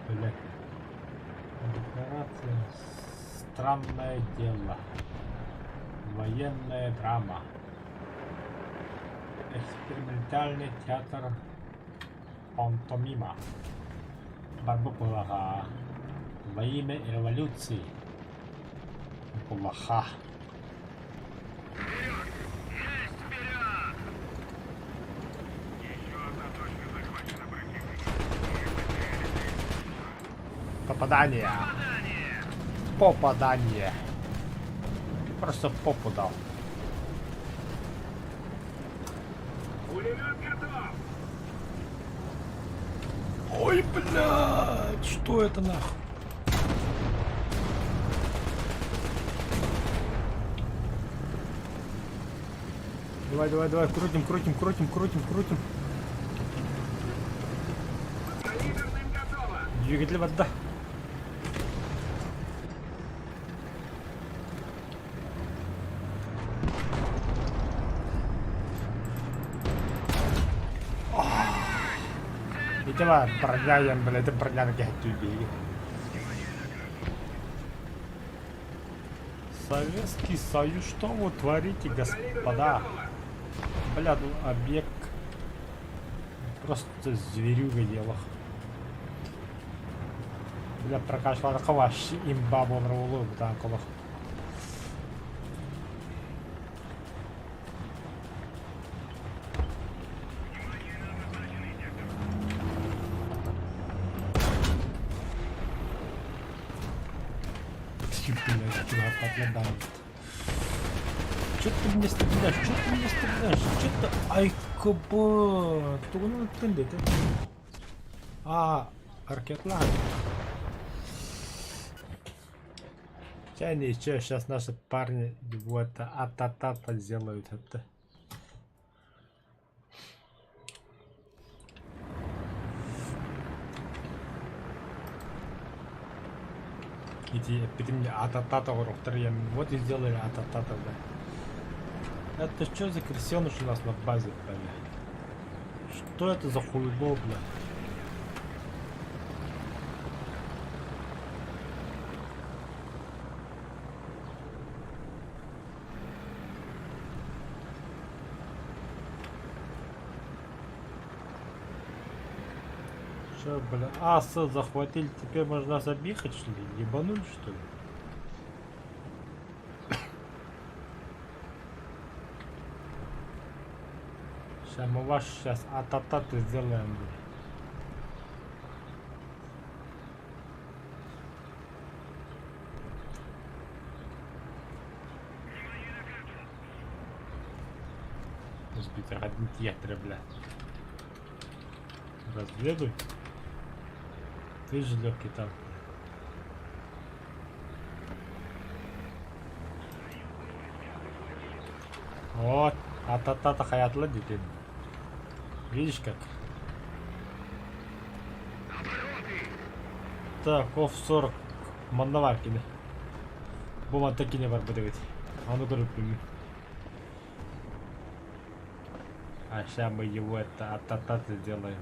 Блядь. Декларация. Странное дело. Военная драма. Экспериментальный театр пантомима. Барбакулаха. Во имя революции. Кулаха. Есть вперед! Еще одна точка захвачена противником. Попадание. Попадание! попадание. Просто попу дал. Пулемет готов! Ой, блядь, что это нахуй? Давай, давай, давай, крутим, крутим, крутим, крутим, крутим. Калиберным готово! Двигатель вода. Итого, прогаем, блядь, это проган гатюби. Советский Союз, что вы творите, господа? Бля, ну объект просто зверюга дело. Бля, прокачивал вообще имба бомровую танковых. Чё ты мне стреляешь? Чё ты мне стреляешь? Чё ты? Ай, кабан! Тугун тынды ты. Ракетлар. Чай ничего, сейчас наши парни его это ататата сделают это. Иди, мне ататата урухтарьям. Вот и сделали ататата, да. Это что за крысеныш у нас на базе, бля? Что это за хуйло, бля? Что, бля? Аса захватили, теперь можно нас объехать, что ли? Ебанули, что ли? Сейчас мы ваш сейчас атататы сделаем, бля. Сбитый один театр, бля. Разведуй. Ты же легкий там. Вот, ататата хаятла детей. Видишь как? Так, оф-40 мандаваркины. Бума такие не барбадывать. А ну группами. А сейчас мы его это ататата сделаем.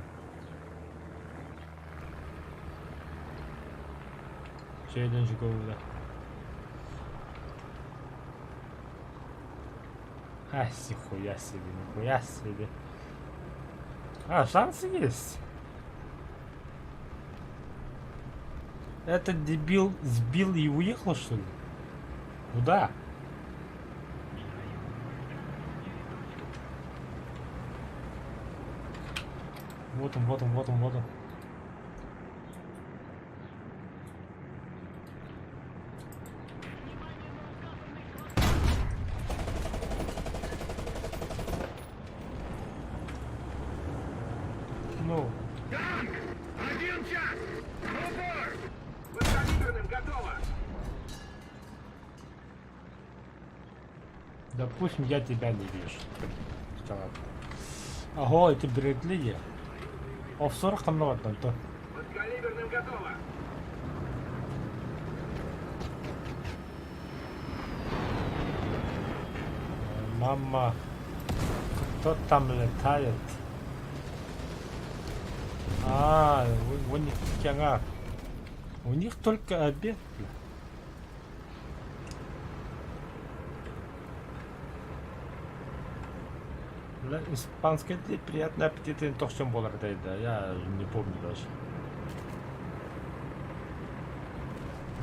Челлендж гоуда. Нихуя себе, нихуя себе. Шансы есть. Этот дебил сбил и уехал, что ли? Куда? Вот он, вот он, вот он, вот он. Ну, Танк! Один час! Упор! Подкалиберным готово! допустим, я тебя не вижу. Сказал. Ого, это Брэдли. О, в 40 там много там то. Подкалиберным готово! Мама, кто там летает? У них кяга. У них только обед. Бля, испанский приятный аппетит, то, в чем был да, я не помню даже.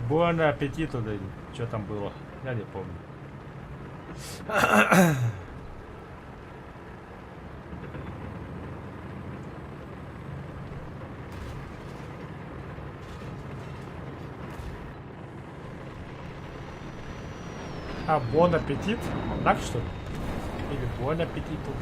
Буон аппетиту, да, что там было, я не помню. А, бон аппетит? Так что ли? Или бон аппетиту?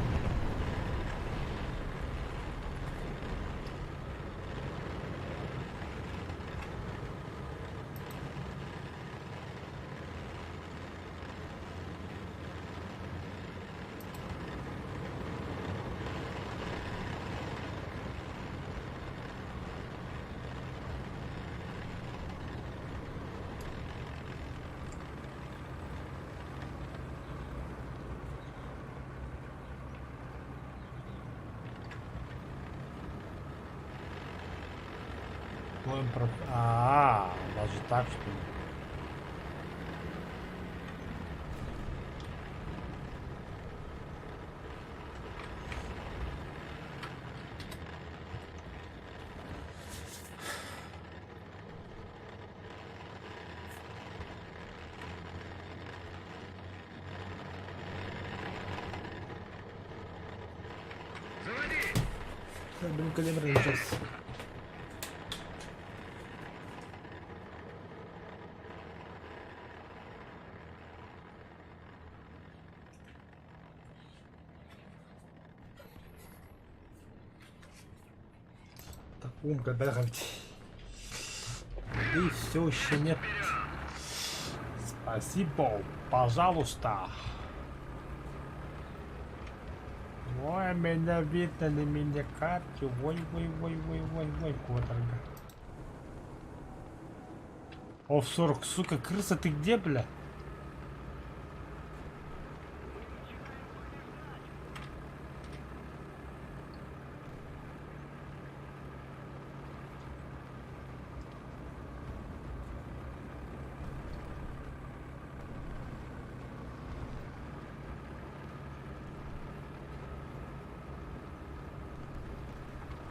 А, даже так что ли? Заводи! Блин, калибр сейчас. Так, умка, бегать. И все еще нет. Спасибо, пожалуйста. Ой, меня видно на меня карте. Ой, кодорга. Оф-40, сука, крыса, ты где, бля?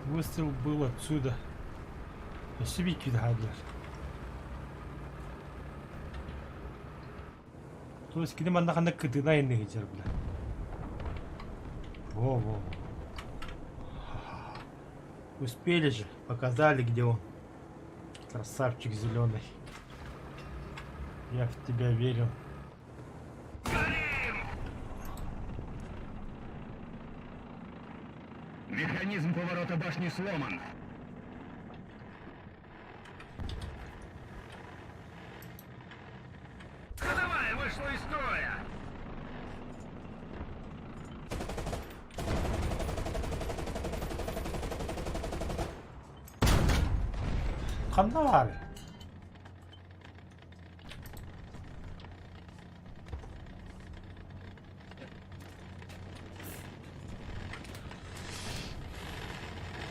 Выстрел был отсюда. Спасибо, кидгадер. То есть, где man нахана кыдына иный гитер, бля. Во. Успели же, показали, где он. Красавчик зеленый. Я в тебя верю. Механизм поворота башни сломан. Ходовая вышла из строя. Кандавали.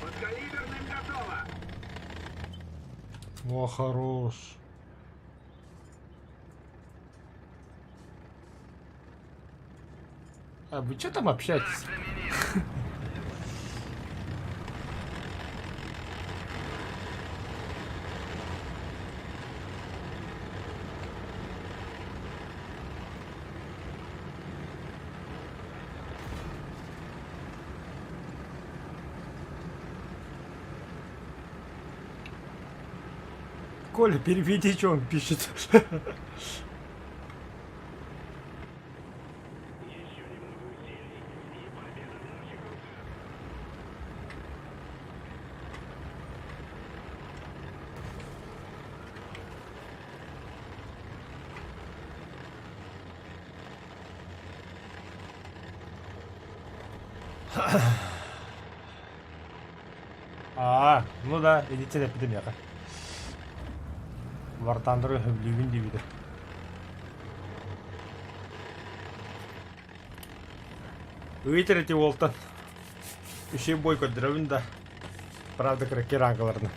Подкалиберным готово. О, хорош. А вы что там общаетесь? Коля, переведи, что он пишет. А, ну да, идите на эпидемияға. Вартандыры хөблігін дейді. Өйтереті олтан. Үшей бой көдірәуін да. Правда, кракер аңғыларына.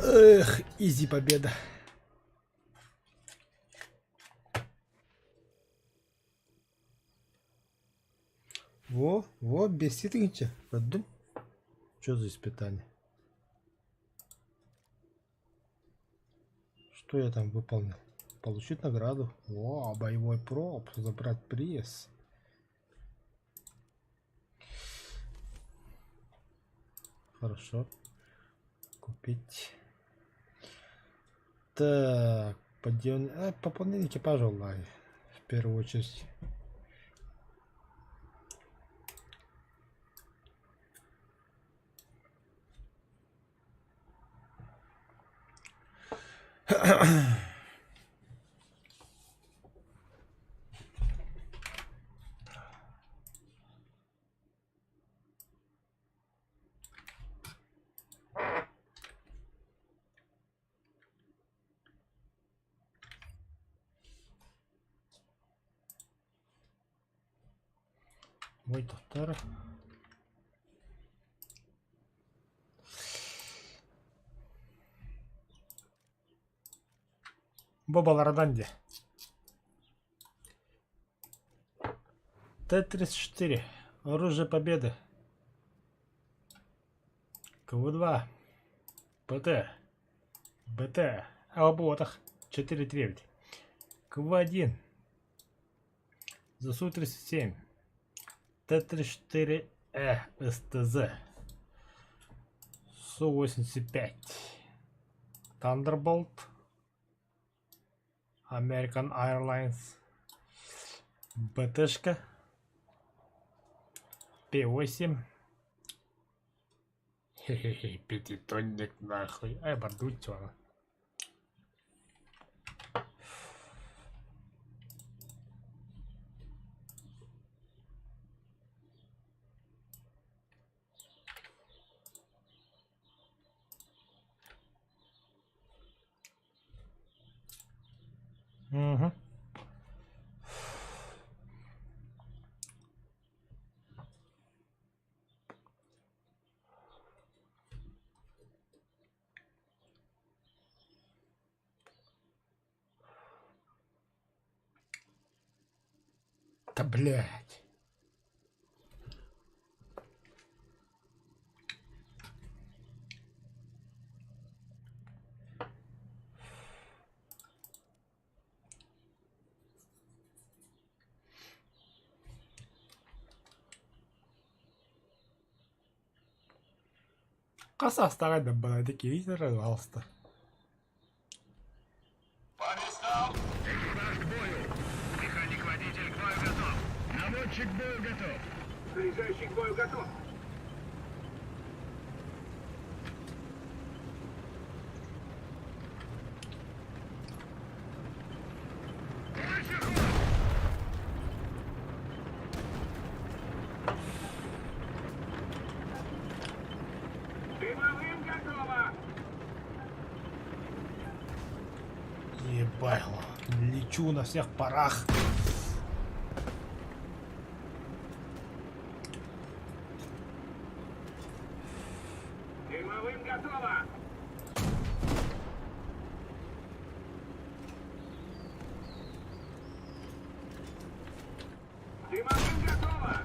Эх, изи победа. Во, без ситыгича. Поддум. Что за испытание? Что я там выполнил? получить награду. О, боевой проб, забрать приз. Хорошо. Купить. Так, пополнение экипажа онлайн. В первую очередь. Мой доктор. Боба Лараданди. Т-34. Оружие победы. КВ-2. ПТ. БТ. О ботах. 4-9. КВ-1. ЗСУ-37. Т-34Э. СТЗ. Су-85. Thunderbolt. American Airlines. БТшка. П-8. Хе-хе-хе, пятитонник нахуй. Ай, бордуть чё. Угу. Да блять. Каса старая да была, такие видите, пожалуйста. По местам! Экипаж к бою! Механик-водитель к бою готов! Наводчик к бою готов! Заряжающий к бою готов! Больше ход! Дымовым готово! Ебайло. Лечу на всех парах. Дымовым готово! Дымовым готово!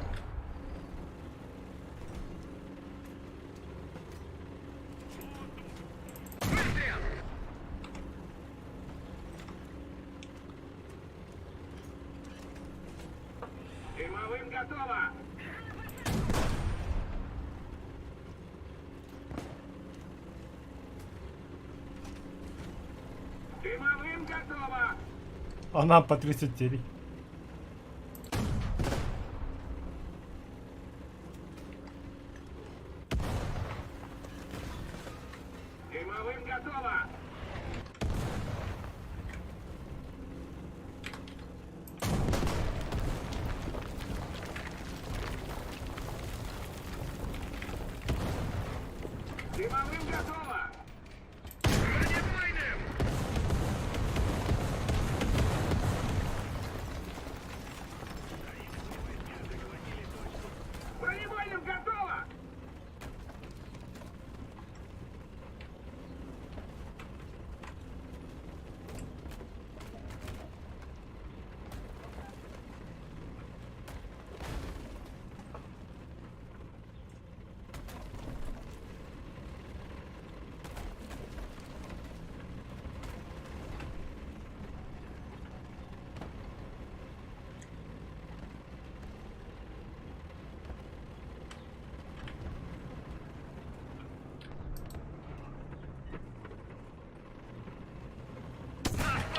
Выстрел! Дымовым готово! Дымовым готово! Она по 34. Дымовым готово! Дымовым готово! Бронебойным! Бронебойным готово!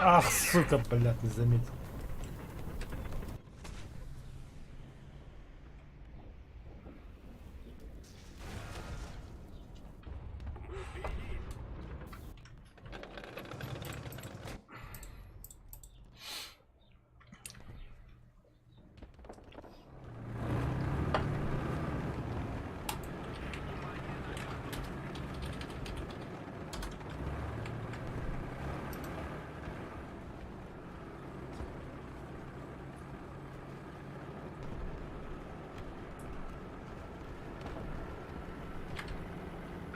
Ах, сука, блядь, не заметил.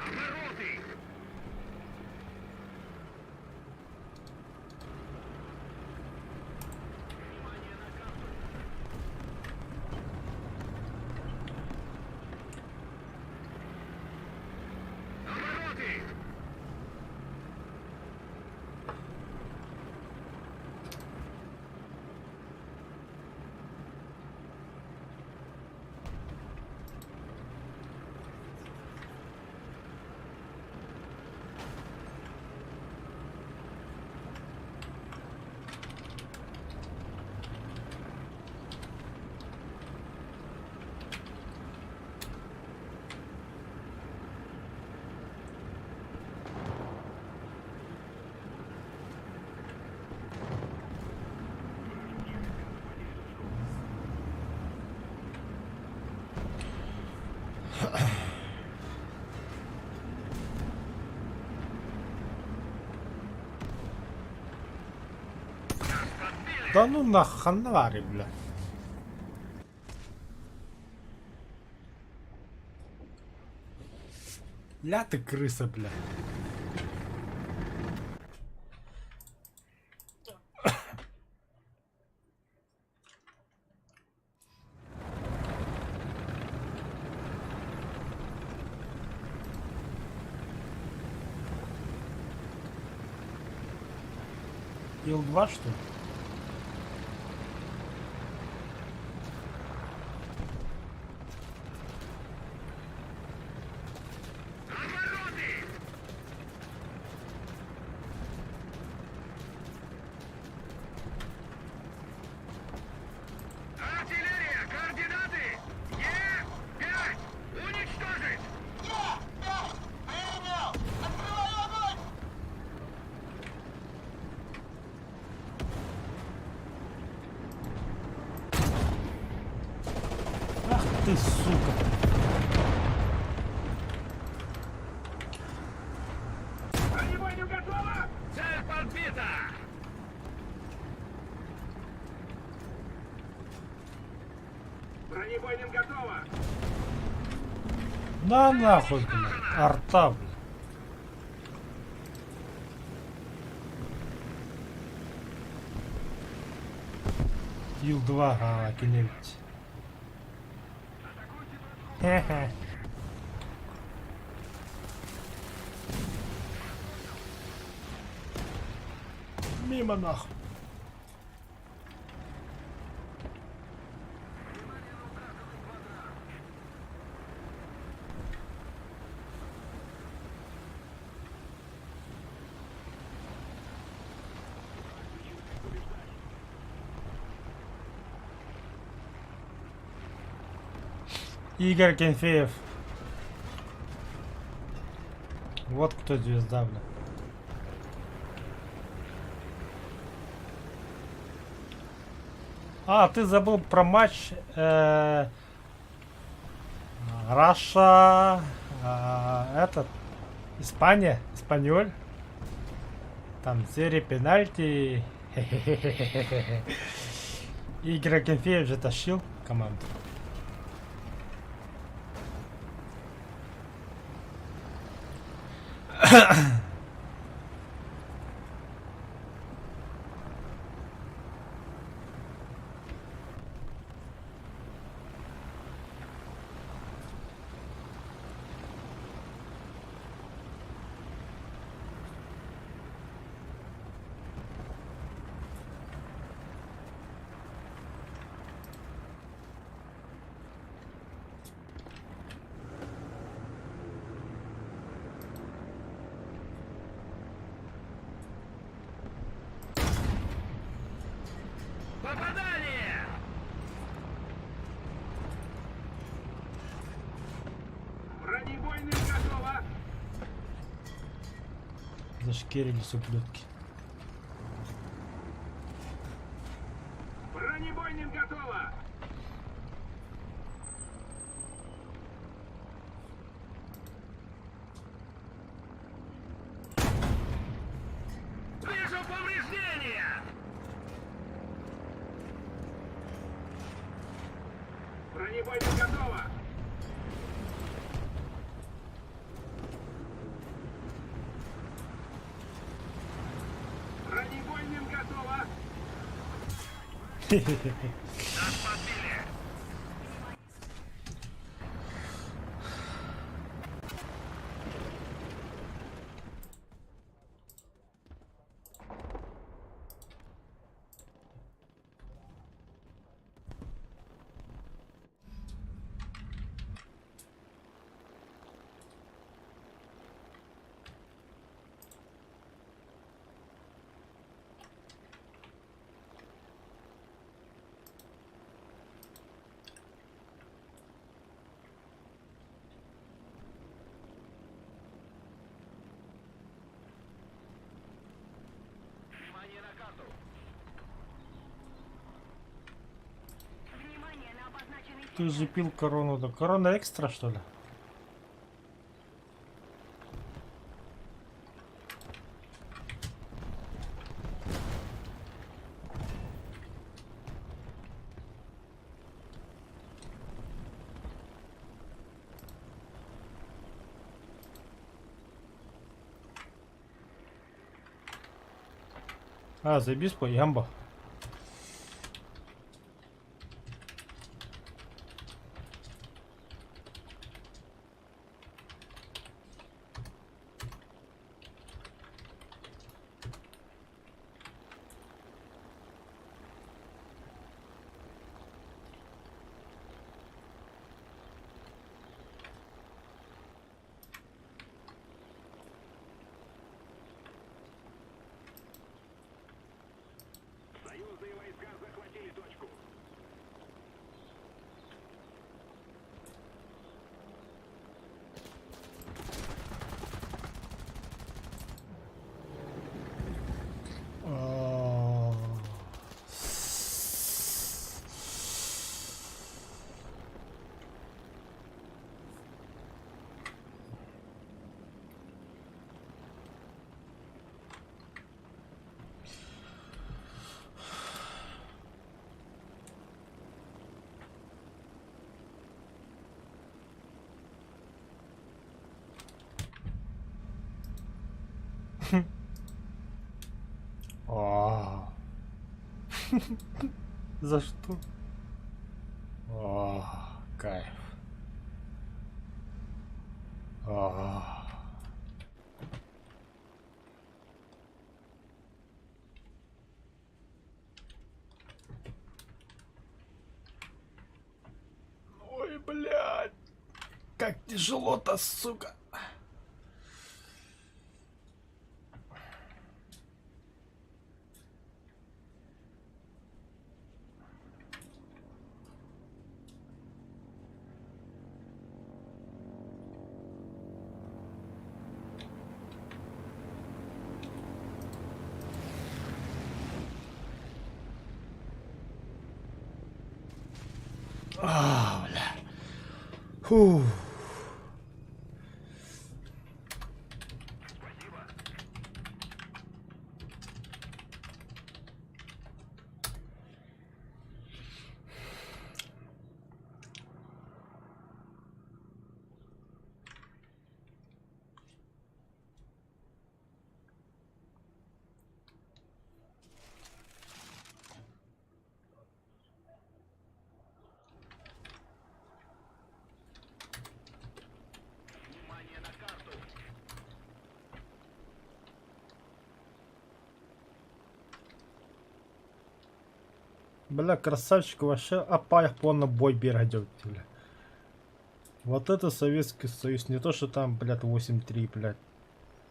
Обороты! Обороты! Да ну наханари, бля. Ля ты крыса, бля. Ил-2, что ли? Обороты! Артиллерия! Координаты! Е-5! Уничтожить! Ах ты, сука. Бронебойным готово! Цель подбита! Бронебойным готово! Да нахуй, бля. Арта, бля. Ил-2, кинуть. Хе-хе. Мимо нахуй. Игорь Кенфеев. Вот кто звезда, бля. А, ты забыл про матч Раша, этот, Испания, Испаньоль. Там серия пенальти. Игорь Кенфеев же тащил команду. Зашкерились ублюдки. Бронебойным готово! Вижу повреждения! Бронебойным готово! Бронебойным готово! Нас подбили! Внимание на карту! Внимание на обозначенный Ты же пил корону, да корона экстра что ли? А, заебись по ямбо. Союзные войска захватили точку. А. За что? О, кайф. А. Ой, блядь. Как тяжело-то, сука. А, бля. Фу. Внимание на карту! Бля, красавчик вообще апаях полно бой берет, бля. Вот это Советский Союз, не то что там, блядь, 8-3, блядь.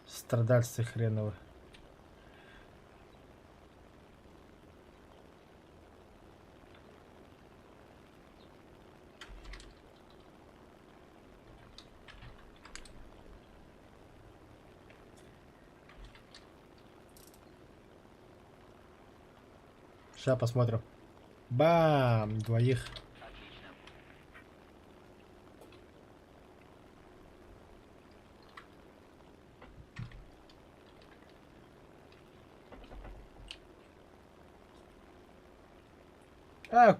Страдальцы хреновы. Сейчас посмотрим. Бам! Двоих.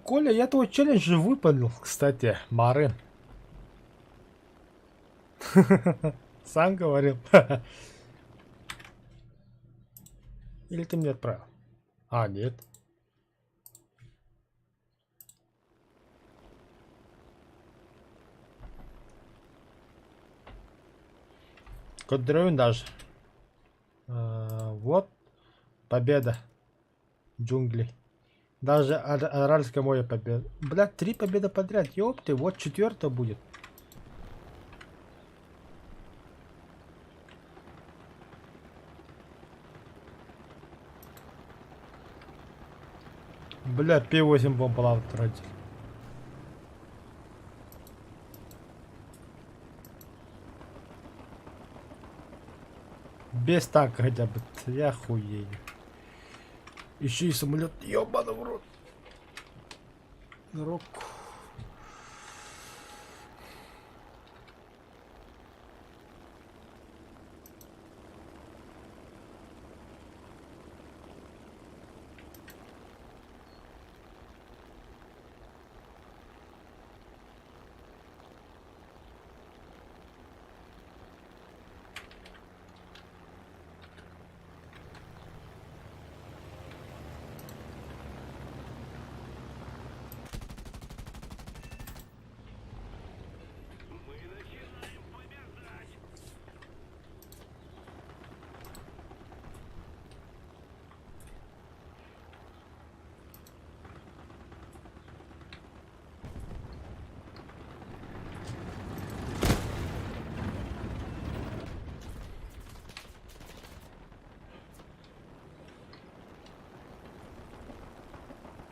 Коля, я твой челлендж же выполнил, кстати, Мары. Сам говорил. Или ты мне отправил? А, нет. Код древен даже. Вот. Победа. Джунглей. Даже Аральское море победа. Блядь, 3 победы подряд. Ёпты, вот 4-я будет. Бля, P8 бомбала тратили. Без танка хотя бы. Я хуею. Еще и самолет. Ёбаный в рот. Руку.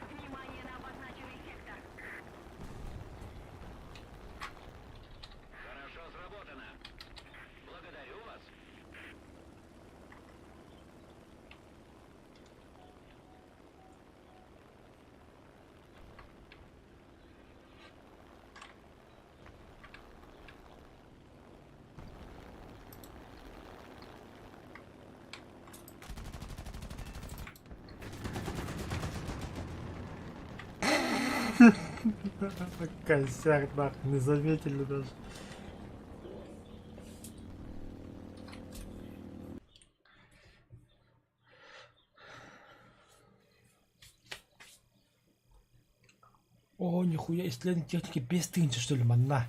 Внимание на обозначенный сектор. Хорошо сработано. Благодарю вас. Косяк, нахуй, не заметили даже. О, нихуя, исследование техники без тынчи, что ли, манна?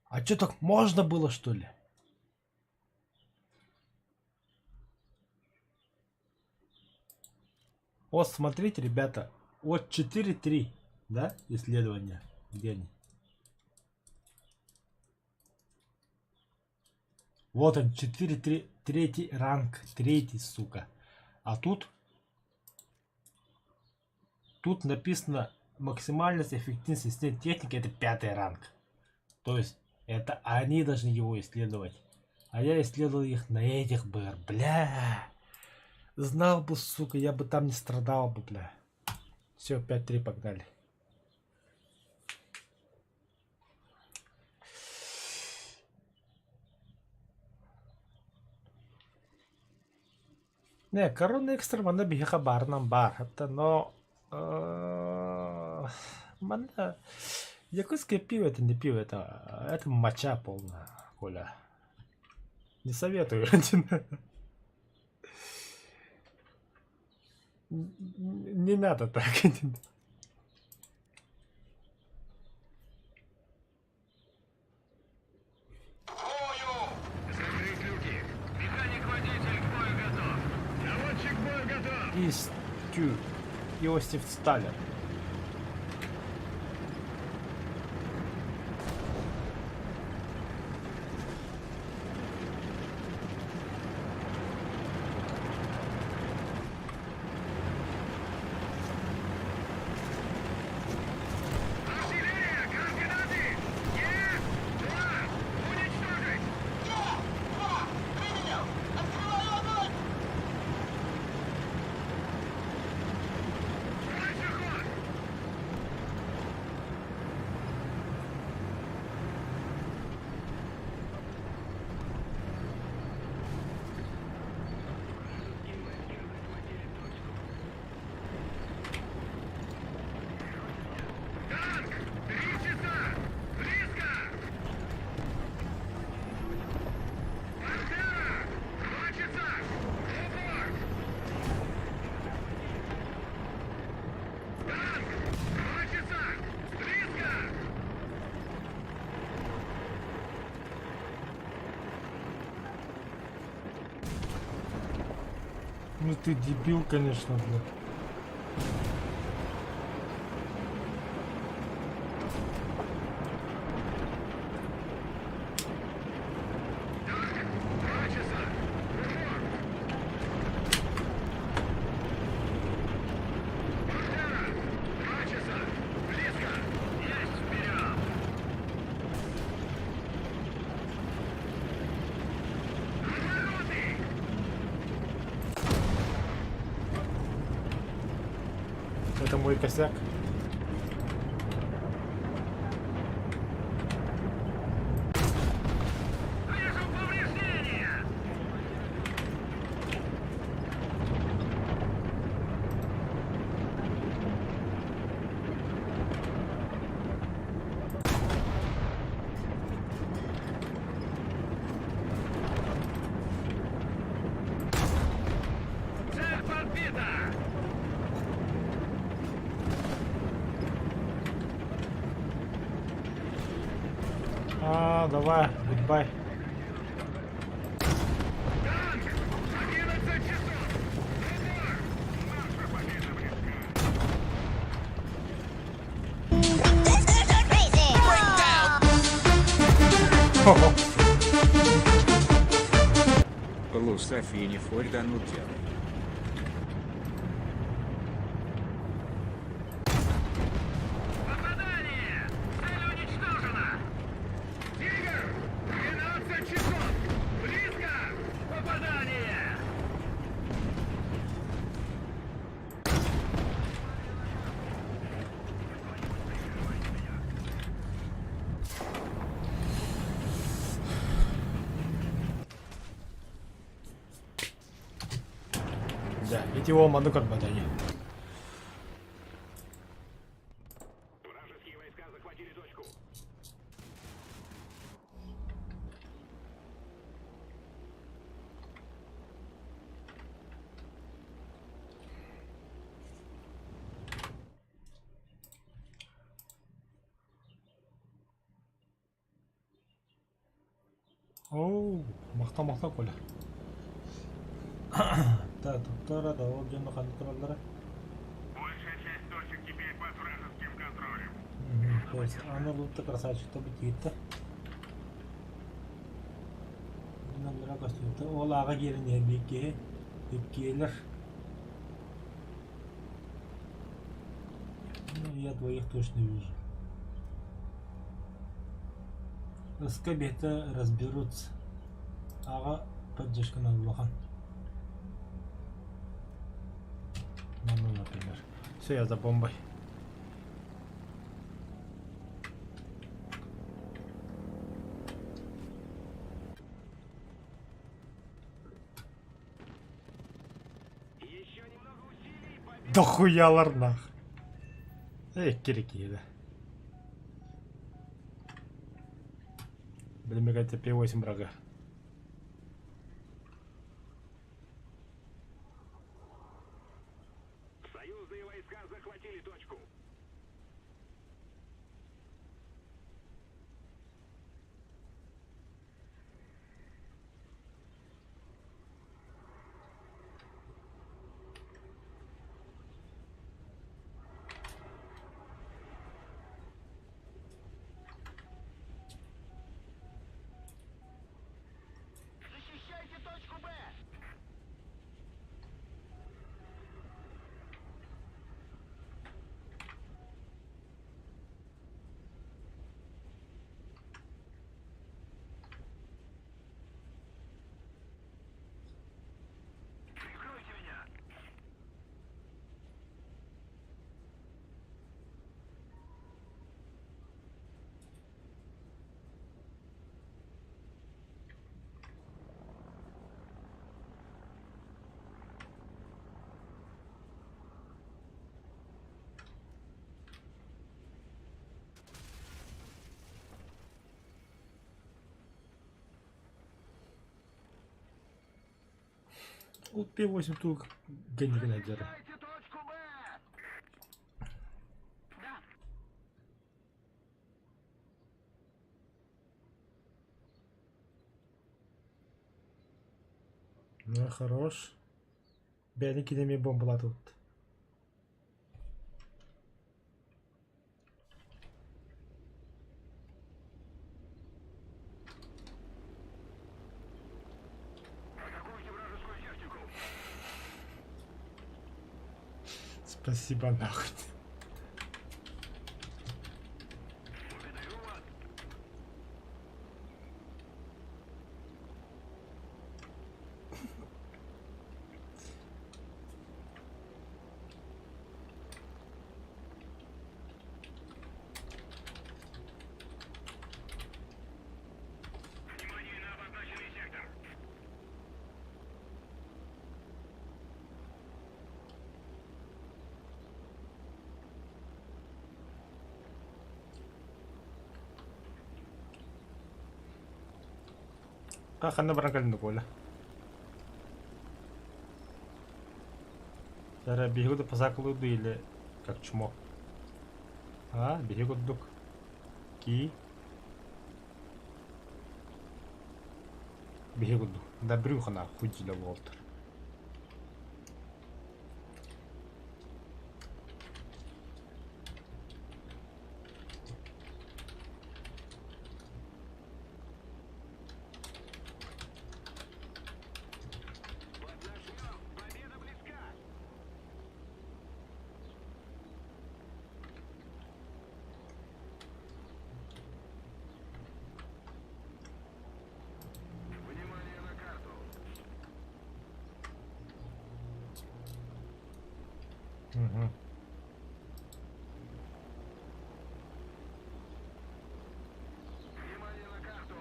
А чё, так можно было, что ли? Вот, смотрите, ребята, вот 4-3, да, исследования. Где они? Вот он, 4-3, третий ранг, третий, сука. А тут написано максимальность эффективности исследования техники, это 5-й ранг. То есть это они должны его исследовать. А я исследовал их на этих БР. Бля. Знал бы, сука, я бы там не страдал бы, бля. Все, 5-3, погнали. Не, корона экстра мана биха барнам бар. Это, но... Мана... Якутское пиво это не пиво, это моча полная, Коля. Не советую. Не надо так. Закрыть люки. Механик-водитель к бою готов. Наводчик к бою готов. Истю. Иосиф Сталин. Артиллерия, координаты. Е-2. Уничтожить. Ну ты дебил, конечно, блядь. Это мой косяк. Вижу повреждения! Цель подбита! Давай, гудбай. Танк! 11 часов! Прибор! Наша победа близка! Хо-хо. Полусофини форданутер. Попадание! Цель уничтожена! Тигр! 12 часов! Близко! Попадание! Да, ведь его ману как бы дали. Вражеские войска захватили точку. Оу, мақта Коля. Так, доктора, да, вот где находит короллары. Большая часть точек теперь под вражеским контролем. То есть, лутта красавчик, то битті. Bunlara kaçtı. O lağa gelin ya bir gelir. Ну, я двоих точно вижу. С кабета разберутся. Ага, поддержка на Лохан. Ну, например. Все, я за бомбой. Еще немного усилий, победа. Да хуялар нах. Эх, кирики, да. Блин, мне кажется, П8 врага. Союзные войска захватили точку. Защищайте точку Б! Прикройте меня! Вот П8 тут генерализер. Защищайте точку Б! Да. Ну, хорош. Benimki de mi bombaladı tuttu. Атакуйте вражескую технику. Спасибо нахуй. Благодарю вас. Внимание на обозначенный сектор. Как она баранкалин коля. Сара бегут посаклуду или как чмо. А, бегут дук. Ки. Бегут дук. Да брюха на худила Волтер. Поднажмем! Победа близка! Внимание на карту. Угу. Внимание на карту.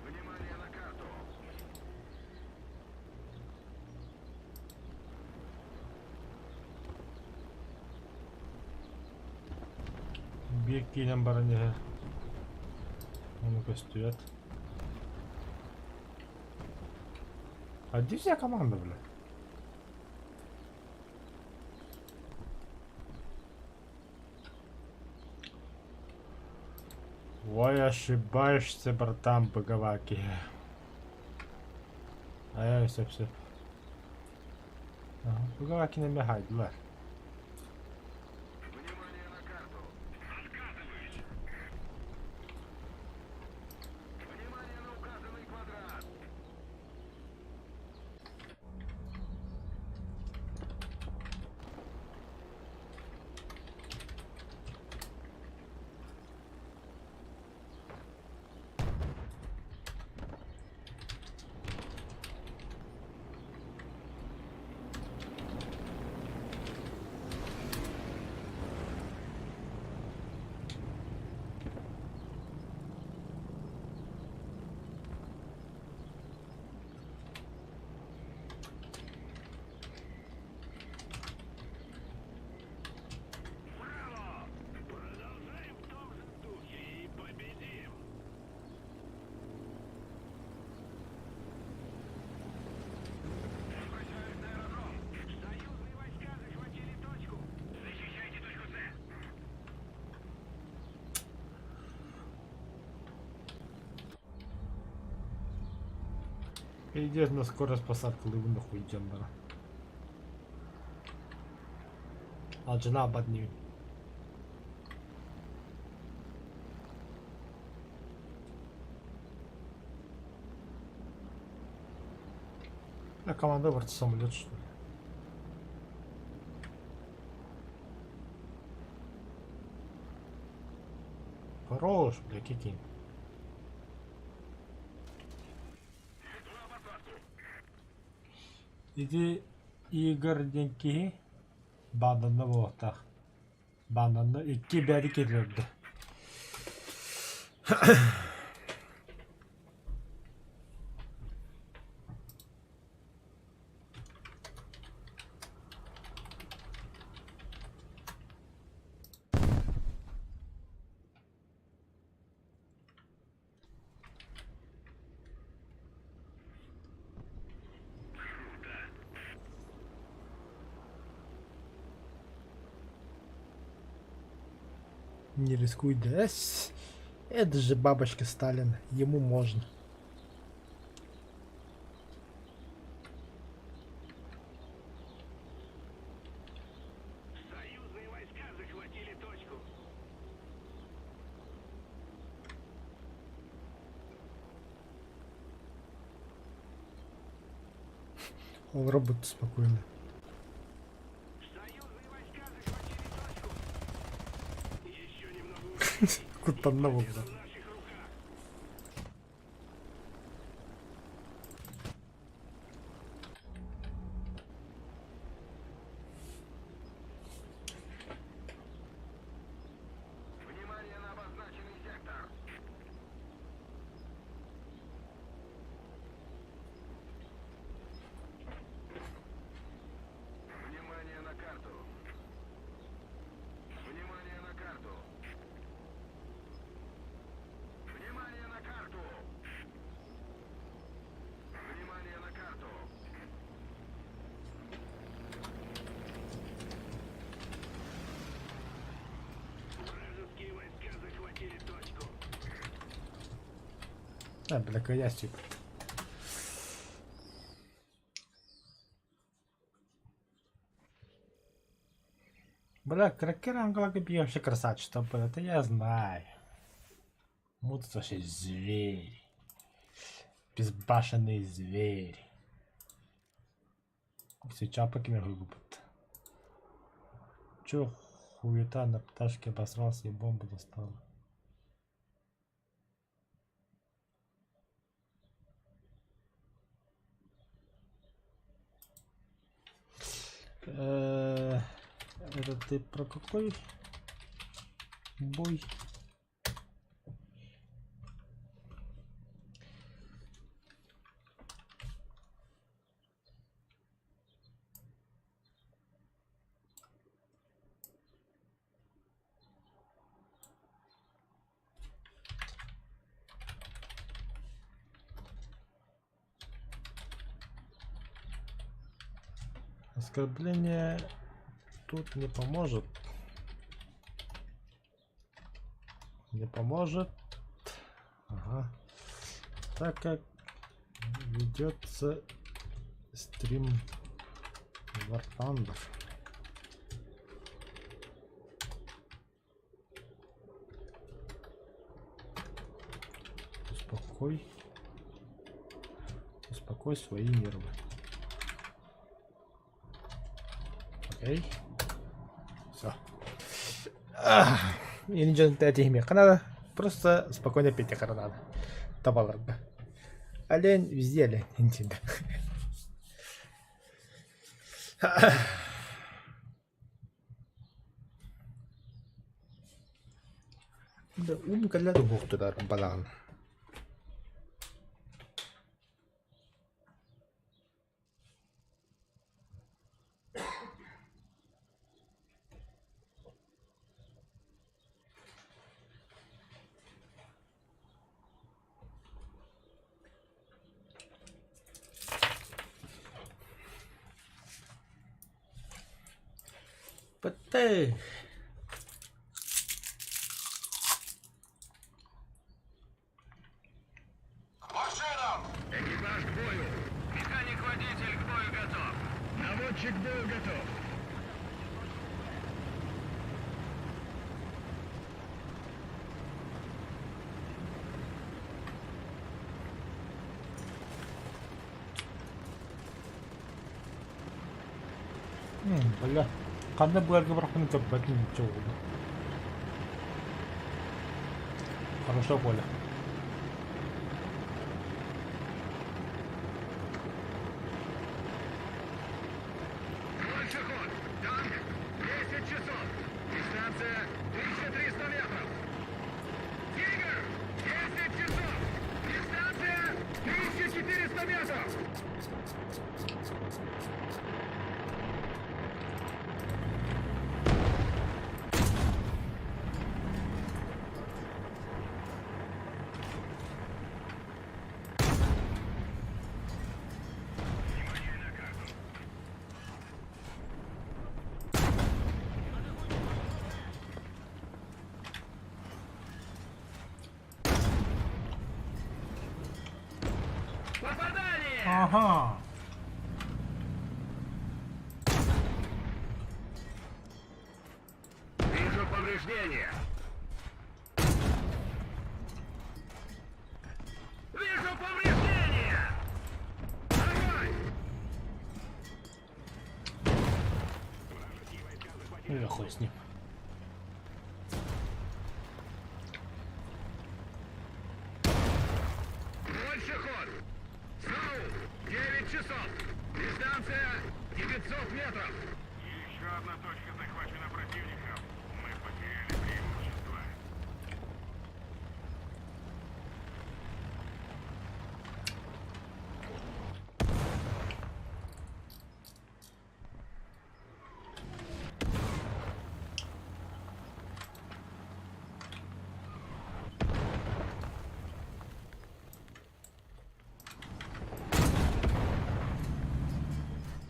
Внимание на карту. Bir kiyle barınca. Onu gösteriyor. Hadi вся команда, бля. Ой, ошибаешься, братан Багаваки. Все. Ага, Багаваки намягайдылар. Внимание на карту. Отказываюсь. Внимание на указанный квадрат. Браво! Продолжаем в том же духе и победим! Возвращаюсь на аэродром. Союзные войска захватили точку! Защищайте точку С. Идешь на скорость посадки, лыву нахуй идем, бра. А жена ободню. На команда вроде самолет, что ли? Хорош, бля, кикин. Иду на посадку. İdi Igor'daki bandında bu ortak. Bandında iki beri gelirdi. Не рискуй, да? Это же бабочка Сталина, ему можно. Союзные войска захватили точку. Он работает спокойно. Союзные войска захватили точку. Еще немного усилий. Кутанова, Победа да. в наших руках. Внимание на обозначенный сектор. Внимание на карту. Внимание на карту. Внимание на карту. Внимание на карту. Вражеские войска захватили точку. А, бля, коястик. Бля, кракер англогови вообще красавчик, был, это я знаю. Вот вообще зверь. Безбашенный зверь. Сейчас покинул губит. Чё хуета на пташке обосрался и бомбу достал. Это ты про какой бой? Оскорбление тут не поможет. Не поможет. Ага. Так как ведется стрим War Thunder. Успокой свои нервы. Окей. Все. Я ничего не этими надо. Просто спокойно пить как надо. Табаларда. Олень везде олень. Интимно. Да умка для дух туда балан. Пытай. Экипаж к бою. Механик-водитель к бою готов. Наводчик к бою готов. Бля. Қандай бұларға бірақпын көп бәтін жоқ болды. Хорошо поле. Дальше ход. Танк. 10 часов. Дистанция 1300 метров. Тигр. 10 часов. Дистанция 1400 метров. Ага. Вижу повреждения. Вижу повреждения. Огонь! Ну я хуй с ним. Больше ход. Саул, 9 часов. Дистанция 900 метров. Еще одна точка захвачена противником. Мы потеряли преимущество.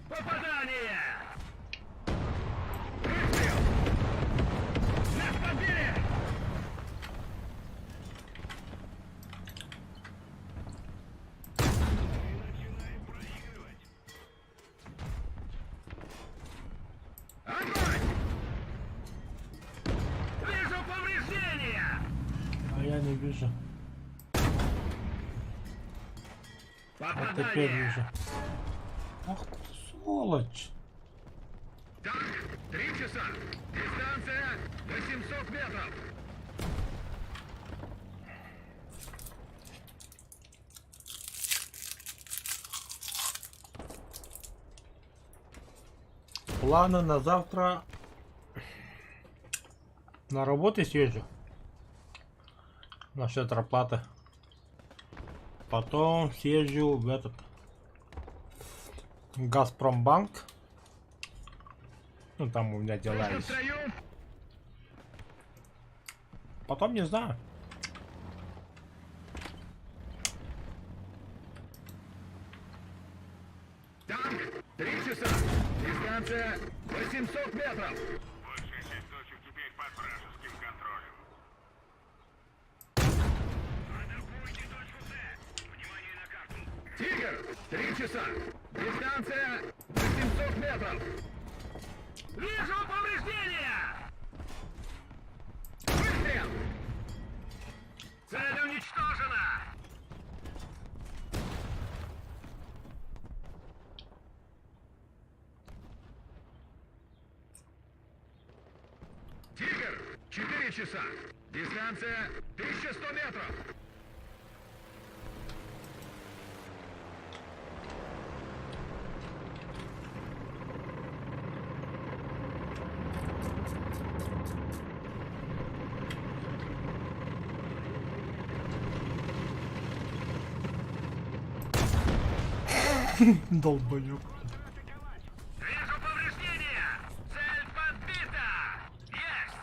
Попадание! Выстрел! Нас подбили! Начинаем проигрывать. Огонь! Вижу повреждения! А я не вижу. А теперь Попадание! вижу. Ах ты сволочь. Танк, 3 часа. Дистанция 800 метров. Планы на завтра. На работу съезжу. Насчет зарплаты. Потом съезжу в этот Газпромбанк. Ну там у меня дела В есть. строю. Потом не знаю. Танк, 3 часа. Дистанция 800 метров. Большая часть точек теперь под вражеским контролем. Атакуйте точку С. Внимание на карту. Тигр, 3 часа. Дистанция 800 метров. Вижу повреждения! Выстрел! Цель уничтожена! Тигр, 4 часа. Дистанция 1100 метров. Долбоёб. Вижу повреждения! Цель подбита! Есть!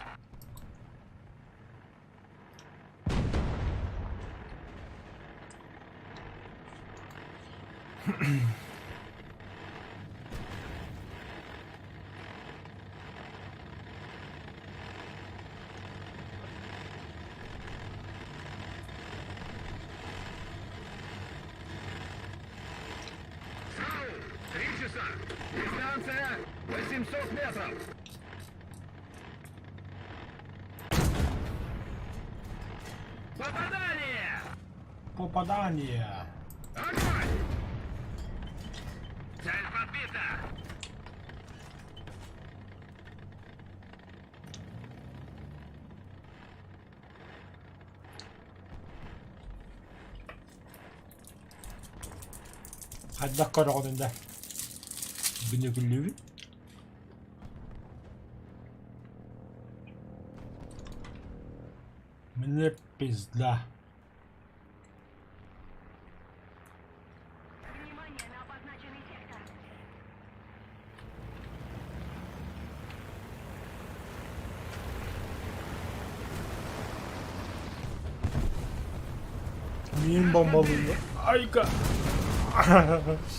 Саул, 3 часа. Дистанция 800 метров. Попадание! Попадание. Огонь! Цель подбита! Отдохкар önünde. Beni gülüyor. Мне пизда. Внимание на обозначенный сектор. Neyin bombalıydı? Ayka.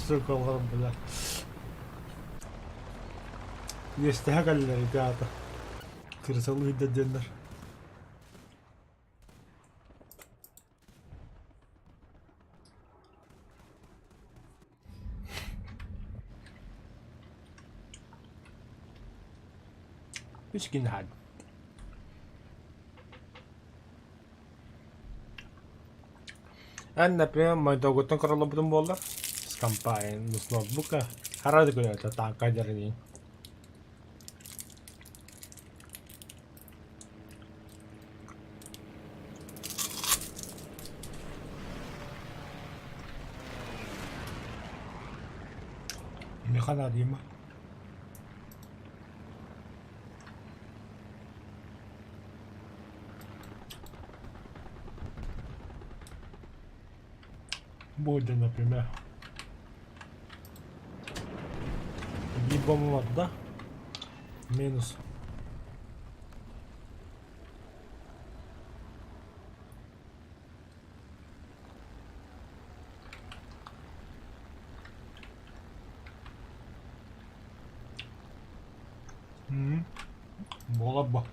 Сука, бля. Yestihakaller ребята. Кырсалый деденler. مش كنا حد. أنا بيوم ما دوغتون كرلو بدون بولا سكامباين نص نوتبوك هرادي كل تاع كاجرني. مخنا ديما Буде, например. Їбемо вода. Мінус. Було б.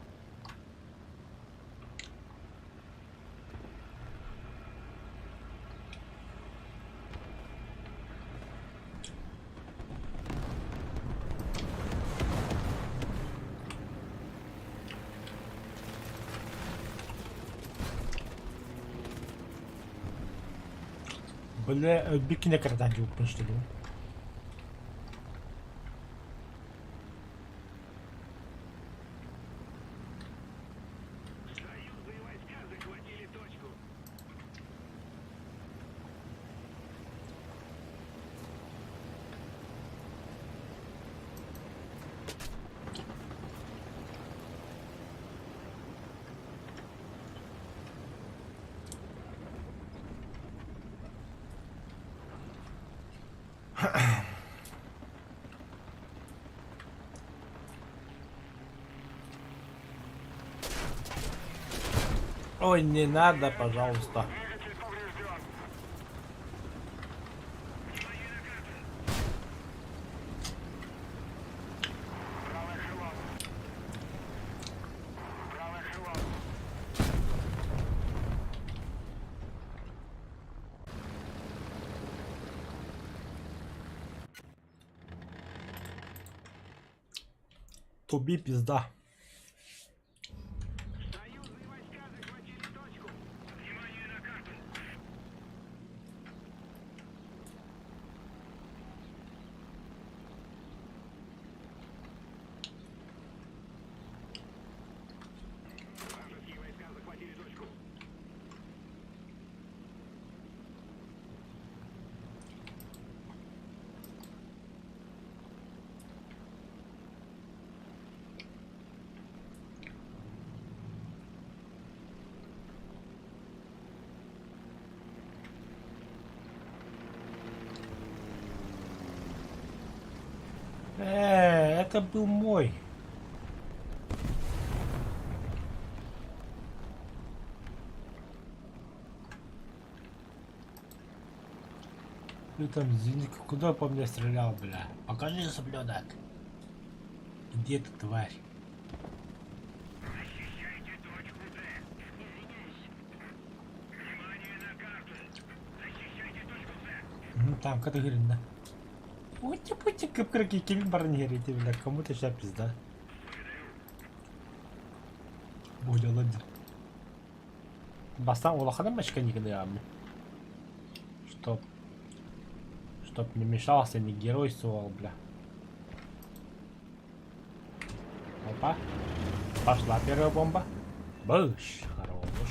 Бля, бикини картаки упустили. Союзные войска захватили точку. Ой, не надо, пожалуйста. Двигатель поврежден. Правый эшелон. Правый эшелон. Туби пизда. Союзные войска захватили точку. Внимание на карту. Вражеские войска захватили точку. Это был мой. Ты там, извини, куда по мне стрелял, бля? Покажи, соблюдать. Где ты, тварь? Защищайте точку Д. Извиняюсь. Внимание на карту. Защищайте точку Д. Ну там, категорично. Ути-пути, кыпкырки келин барын ерейте, бля. Кому-то сейчас пизда. Будет ладно. Бастан улахана мачканиканы ямы. Чтоб не мешался, не геройствовал, бля. Опа. Пошла первая бомба. Быш. Хорош.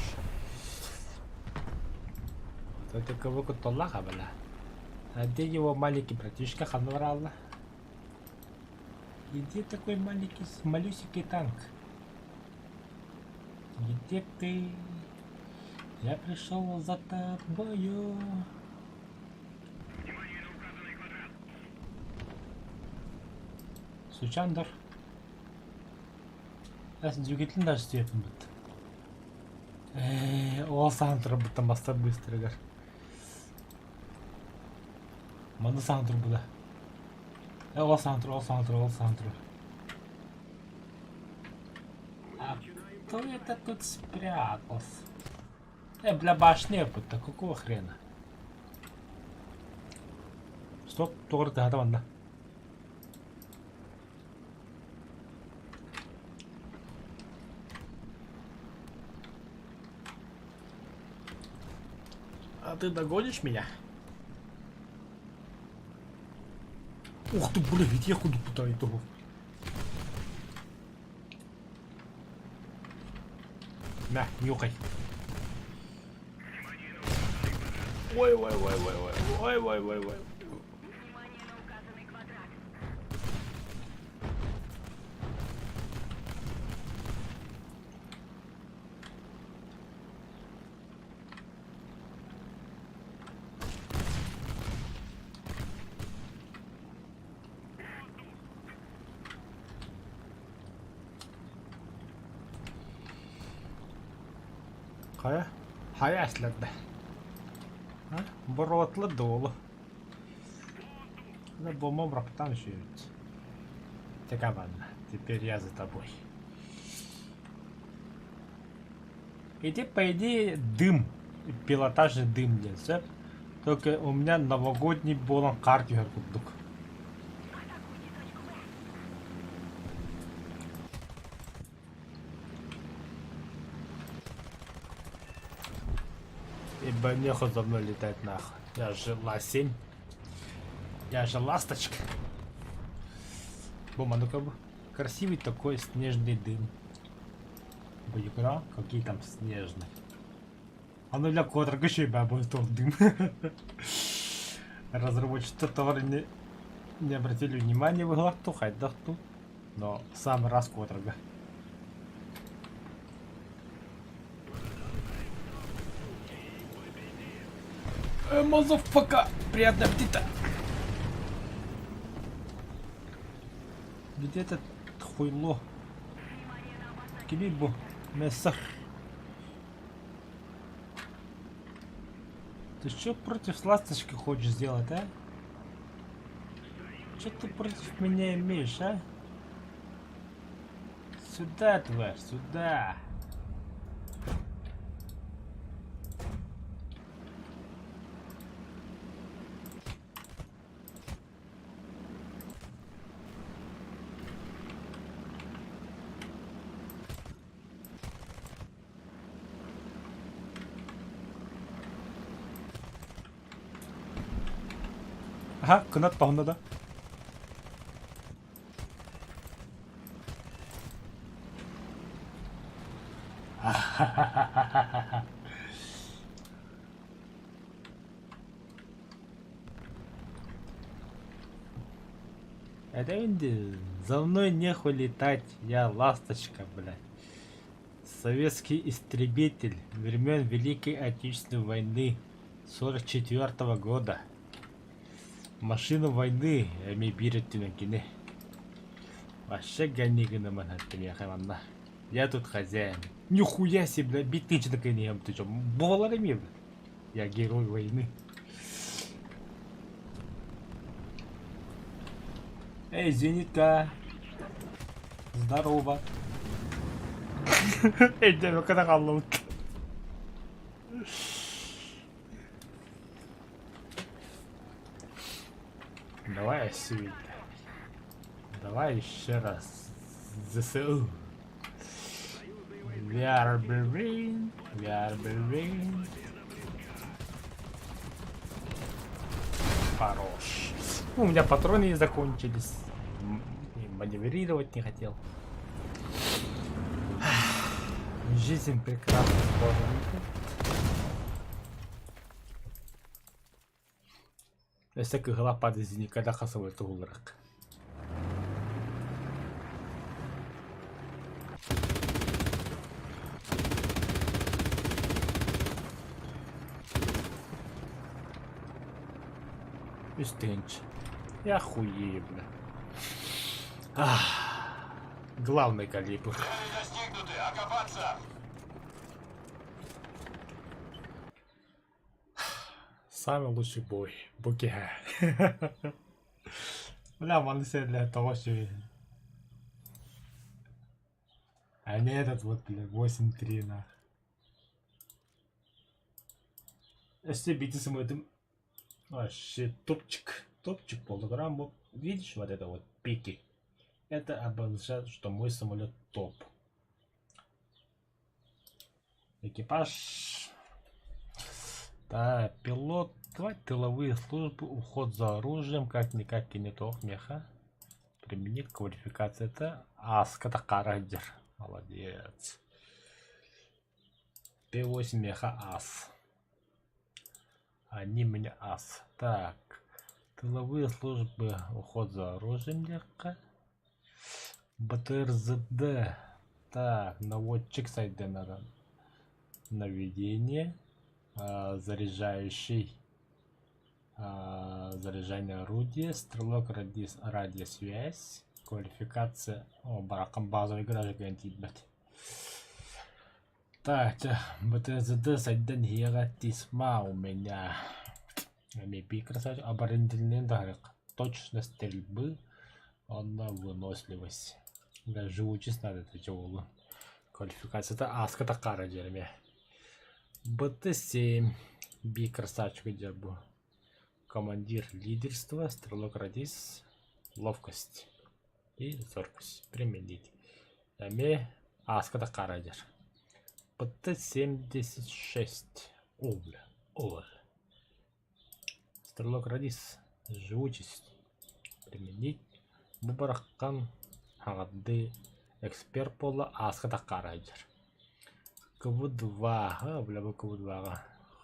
Вот это кого-то толлаха, бля. А где его маленький братишка Ханваралла? Где такой маленький, малюсенький танк? Где ты? Я пришел за тобою. Внимание на указанный квадрат. Сучандр. Аз двигатель даже степен бит. Ол сантр бит баста быстрыгар. Маны сантр буда. Ол сантр. А кто это тут спрятался? Бля, башня будто, какого хрена? Стоп, тоғыр тағады банда. А ты догонишь меня? Ух ты, блядь, я худу пытаю того. На, нюхай. Ой, ой, ой, ой, ой, ой, ой, ой, ой. Внимание на указанный квадрат. Kaya? Hayasladda. Ha? Borotla dolu. Да, бомбом там еще ведь. Так, ладно. Теперь я за тобой. Иди, по идее, дым. Пилотажный дым нет, все? Только у меня новогодний болон картер курдук. Атакуйте точку Б. Ибо нехуй за мной летать нахуй. Я же лосень. Я же ласточка. Бома, ну-ка, красивый такой снежный дым. Игра, какие там снежные. А ну для котрога еще и бабу тот дым. Разработчики товары не обратили внимания в иглах, тухать дахту. Но сам раз котрога. Мазафака! Приятная птица! Где этот хуйло? Кибибу, мессах. Ты что против ласточки хочешь сделать, а? Что ты против меня имеешь, а? Сюда, тварь, сюда. Ага, канат погнада. Это Инди, за мной нехуй летать, я ласточка, блядь. Советский истребитель времен Великой Отечественной войны 44-го года. Машину войны эми биреттинекине. Вообще ганигана манхаттыми хаманна. Я тут хозяин. Нихуя себе, бля, битничный конем, ты чё, боларами, бля? Я герой войны. Эй, зенитка. Здорово. Эй, да, когда халлут. Давай освит. Давай еще раз. ЗСУ. Вярберин. Вярберин. Хорош. У меня патроны закончились. И маневрировать не хотел. Жизнь прекрасна, боже. Если игла падает, никогда хасовый тулрак. Истынч. Я хуею, бля. Главный калибр. Достигнуты, окопаться! Самый лучший бой. Букиха. Бля, он все для того, что... А не этот вот, бля, 8-3 на. Если бить с этим... Вообще топчик. Топчик полуграмм. Вот, видишь вот это вот пики? Это обозначает, что мой самолет топ. Экипаж Да, пилот, тыловые службы, уход за оружием, как-никак кинеток меха. Применить квалификация это Аска Такарадер. Молодец. П8 меха Ас. Они меня Ас. Так. Тыловые службы, уход за оружием легко. БТРЗД. Так, наводчик сайда надо. Наведение. Заряжающий. Заряжание орудия. Стрелок радиосвязь. Квалификация. О, баракам базовый гараж гарантит, блядь. Так, БТЗД сайдан хера тисма у меня. Мипи красавчик. Оборонительный удар. Точность стрельбы. Она выносливость. Да, живучесть надо, это чего. Квалификация это Аска Такара дерьме. БТ-7. Би красавчик дерьмо. Командир лидерства. Стрелок радис. Ловкость. И зоркость. Применить. Яме Аска Такара дер. БТ-76. О, бля. О. Стрелок радис. Живучесть. Применить. Бубаракан. Хагады. Эксперт пола Аска Такара дер. КВ-2. Бля, бы КВ-2.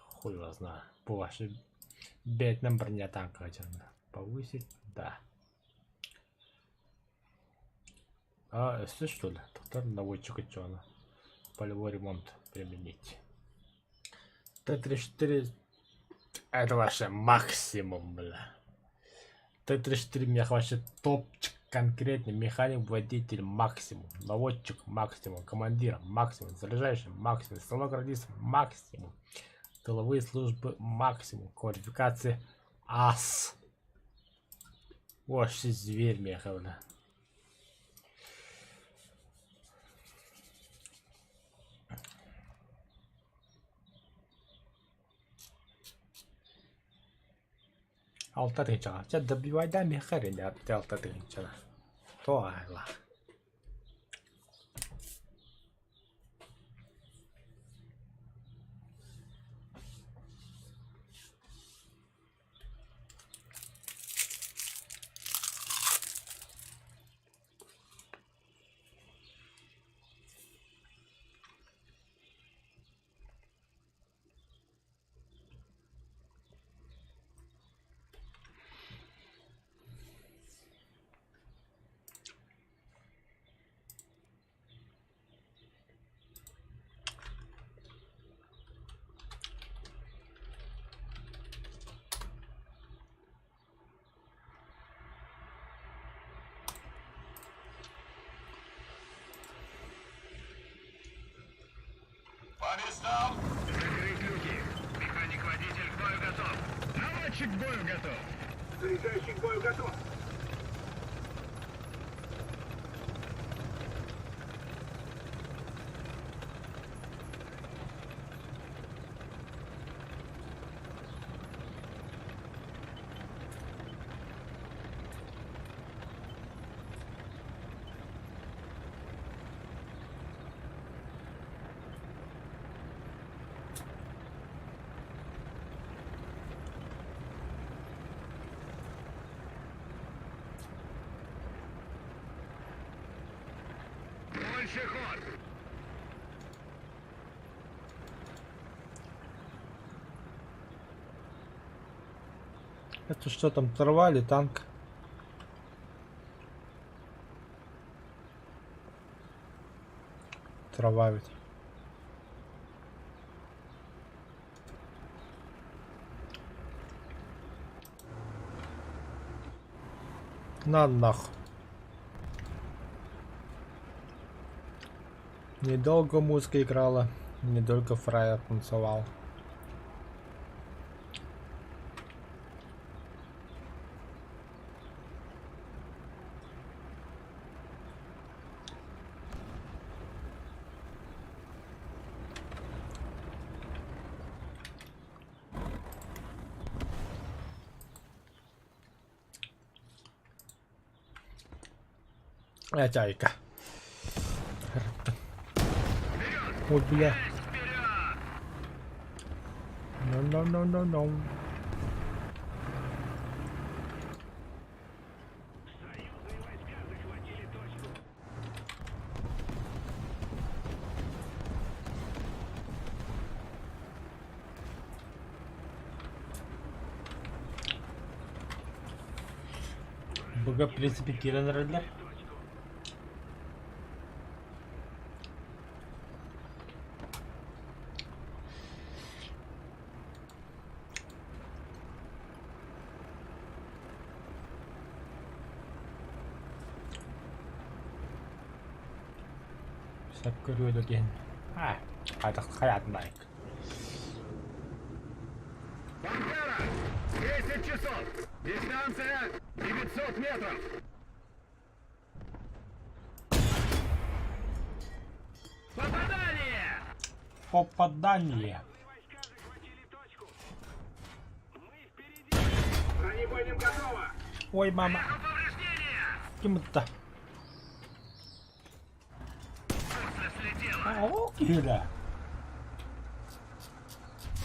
Хуй его знаю. По вашей бедном броня танка. Повысить. Да. СС что ли? Тогда наводчик что она? Полевой ремонт применить. Т-34. Это ваше максимум, бля. Т-34 меня вообще топчик. Конкретный механик, водитель максимум, наводчик максимум, командир максимум, заряжающий максимум, стрелок радист максимум, тыловые службы максимум, квалификация ас. Вообще зверь меховна. Алта тыча. Ча добивай да мехари не от алта тыча. То айла. По местам! Закрыть люки. Механик-водитель к бою готов. Наводчик к бою готов. Заряжающий к бою готов. Больше ход! Это что там, оторвали танк? Трава ведь. На нахуй. Недолго музыка играла, недолго фраер танцевал. Чайка. Ой, бля. No, no, no, no, no. Союзные войска захватили точку. Бога, в принципе, Кирен Редлер. Sắp көрüyordu gen. Ha, hayat Найк. Пантера! 10 часов! Дистанция 900 метров! Попадание! Попадание. Войска захватили точку! Мы впереди! Бронебойным готово! Ой, мама. Повреждения! Кем-то. Просто слетело! О, Кира.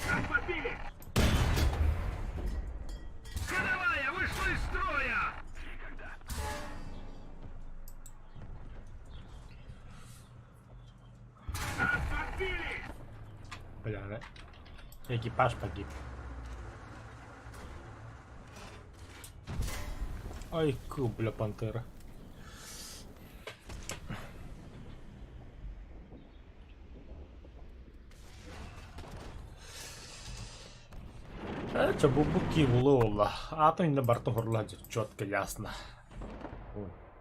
Нас подбили! Ходовая вышла из строя! Никогда! Нас подбили! Бля, да? Экипаж погиб. Ай, бля, пантера. Чабубуки булула. А то на борту горлади четко ясно.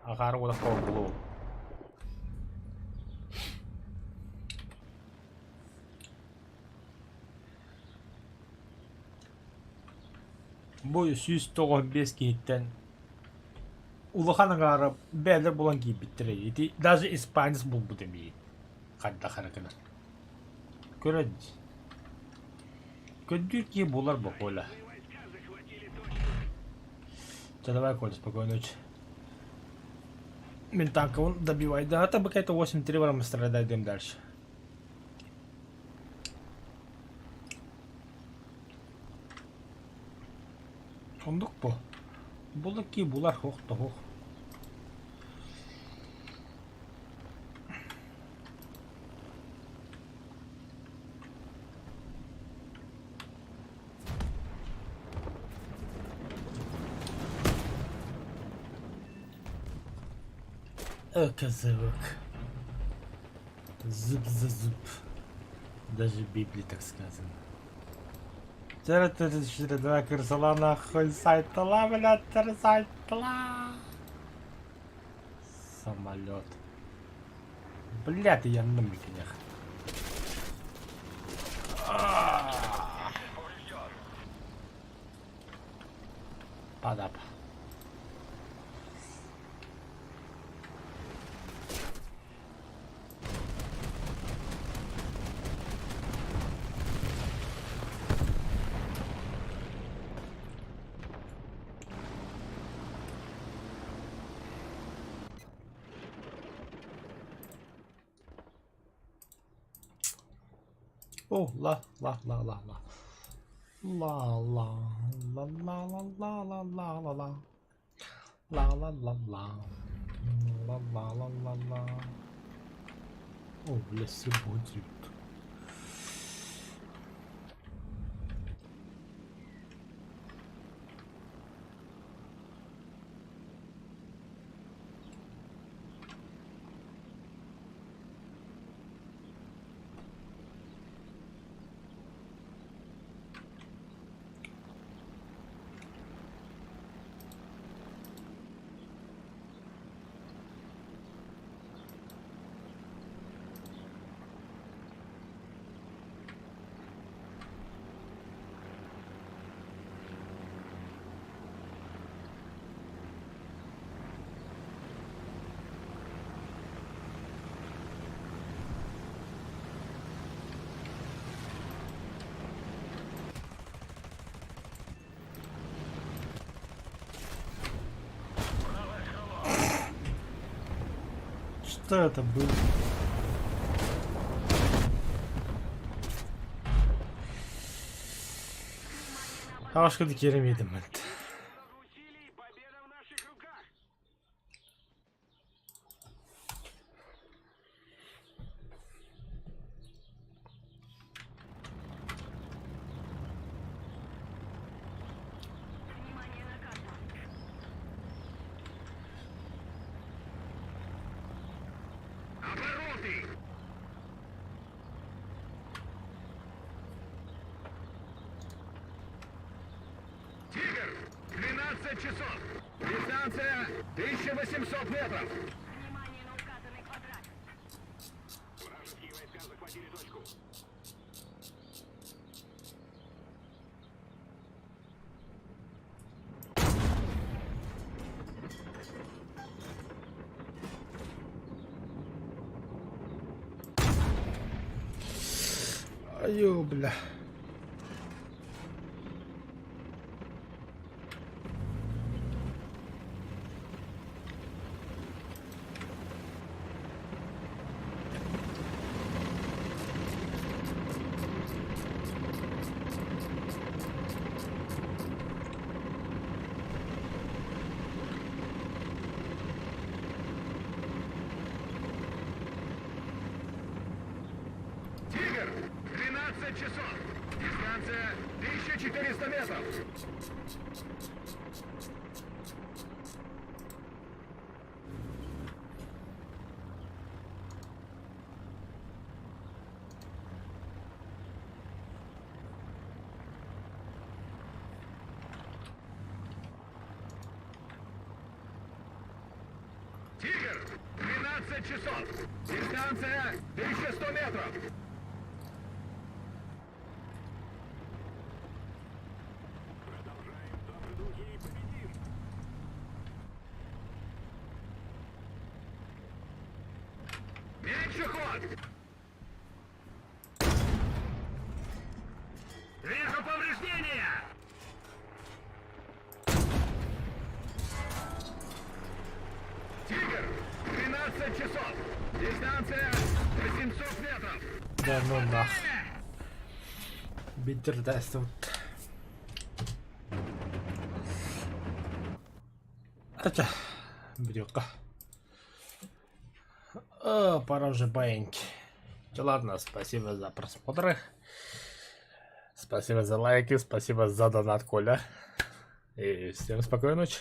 А гару на булу. Бой сүйіс тоғы бес кейттен улахан ағарып бәлір болан кей біттірейді. Даже испанец бұл бұ демейді. Қадда қаракына. Көреді. Көндір кей болар бұл қойла. Давай, Коля, спокойной ночи. Ментанка он добивает. Да, это бы какая-то 8-3 врага, мы страдаем, идем дальше. Ондук по. Булаки, булар, хох-то хох. Козырок. Зуб за зуб. Даже в Библии так сказано. Давай крысала нахуй сайтала, блядь, сайтала. Самолет. Блядь, я на микинях. Падап. О, ла, ла, ла, ла, ла. Ла, ла, ла, ла, ла, ла, ла, ла, ла, ла. Ла, ла, ла, ла. Ла, ла, ла, ла, ла. О, бля, все будет. Что это было? Ашкады керемедім мәнді. Усилий, победа в наших руках! Внимание на карту. Обороты! Тигр! 12 часов! Дистанция 1800 метров! Внимание на указанный квадрат. Вражеские войска захватили точку. Аю, бля. Тигр! 12 часов! Дистанция 1400 метров! Тигр! 12 часов! Дистанция 1100 метров! Продолжаем в том же духе и победим! Меньше ход! Вижу повреждения! Тигр! 13 часов! Дистанция 800 метров! Да ну нах. Битердайс тут. Это брюка. Пора уже баиньки. Ладно, спасибо за просмотр. Спасибо за лайки, спасибо за донат, Коля. И всем спокойной ночи.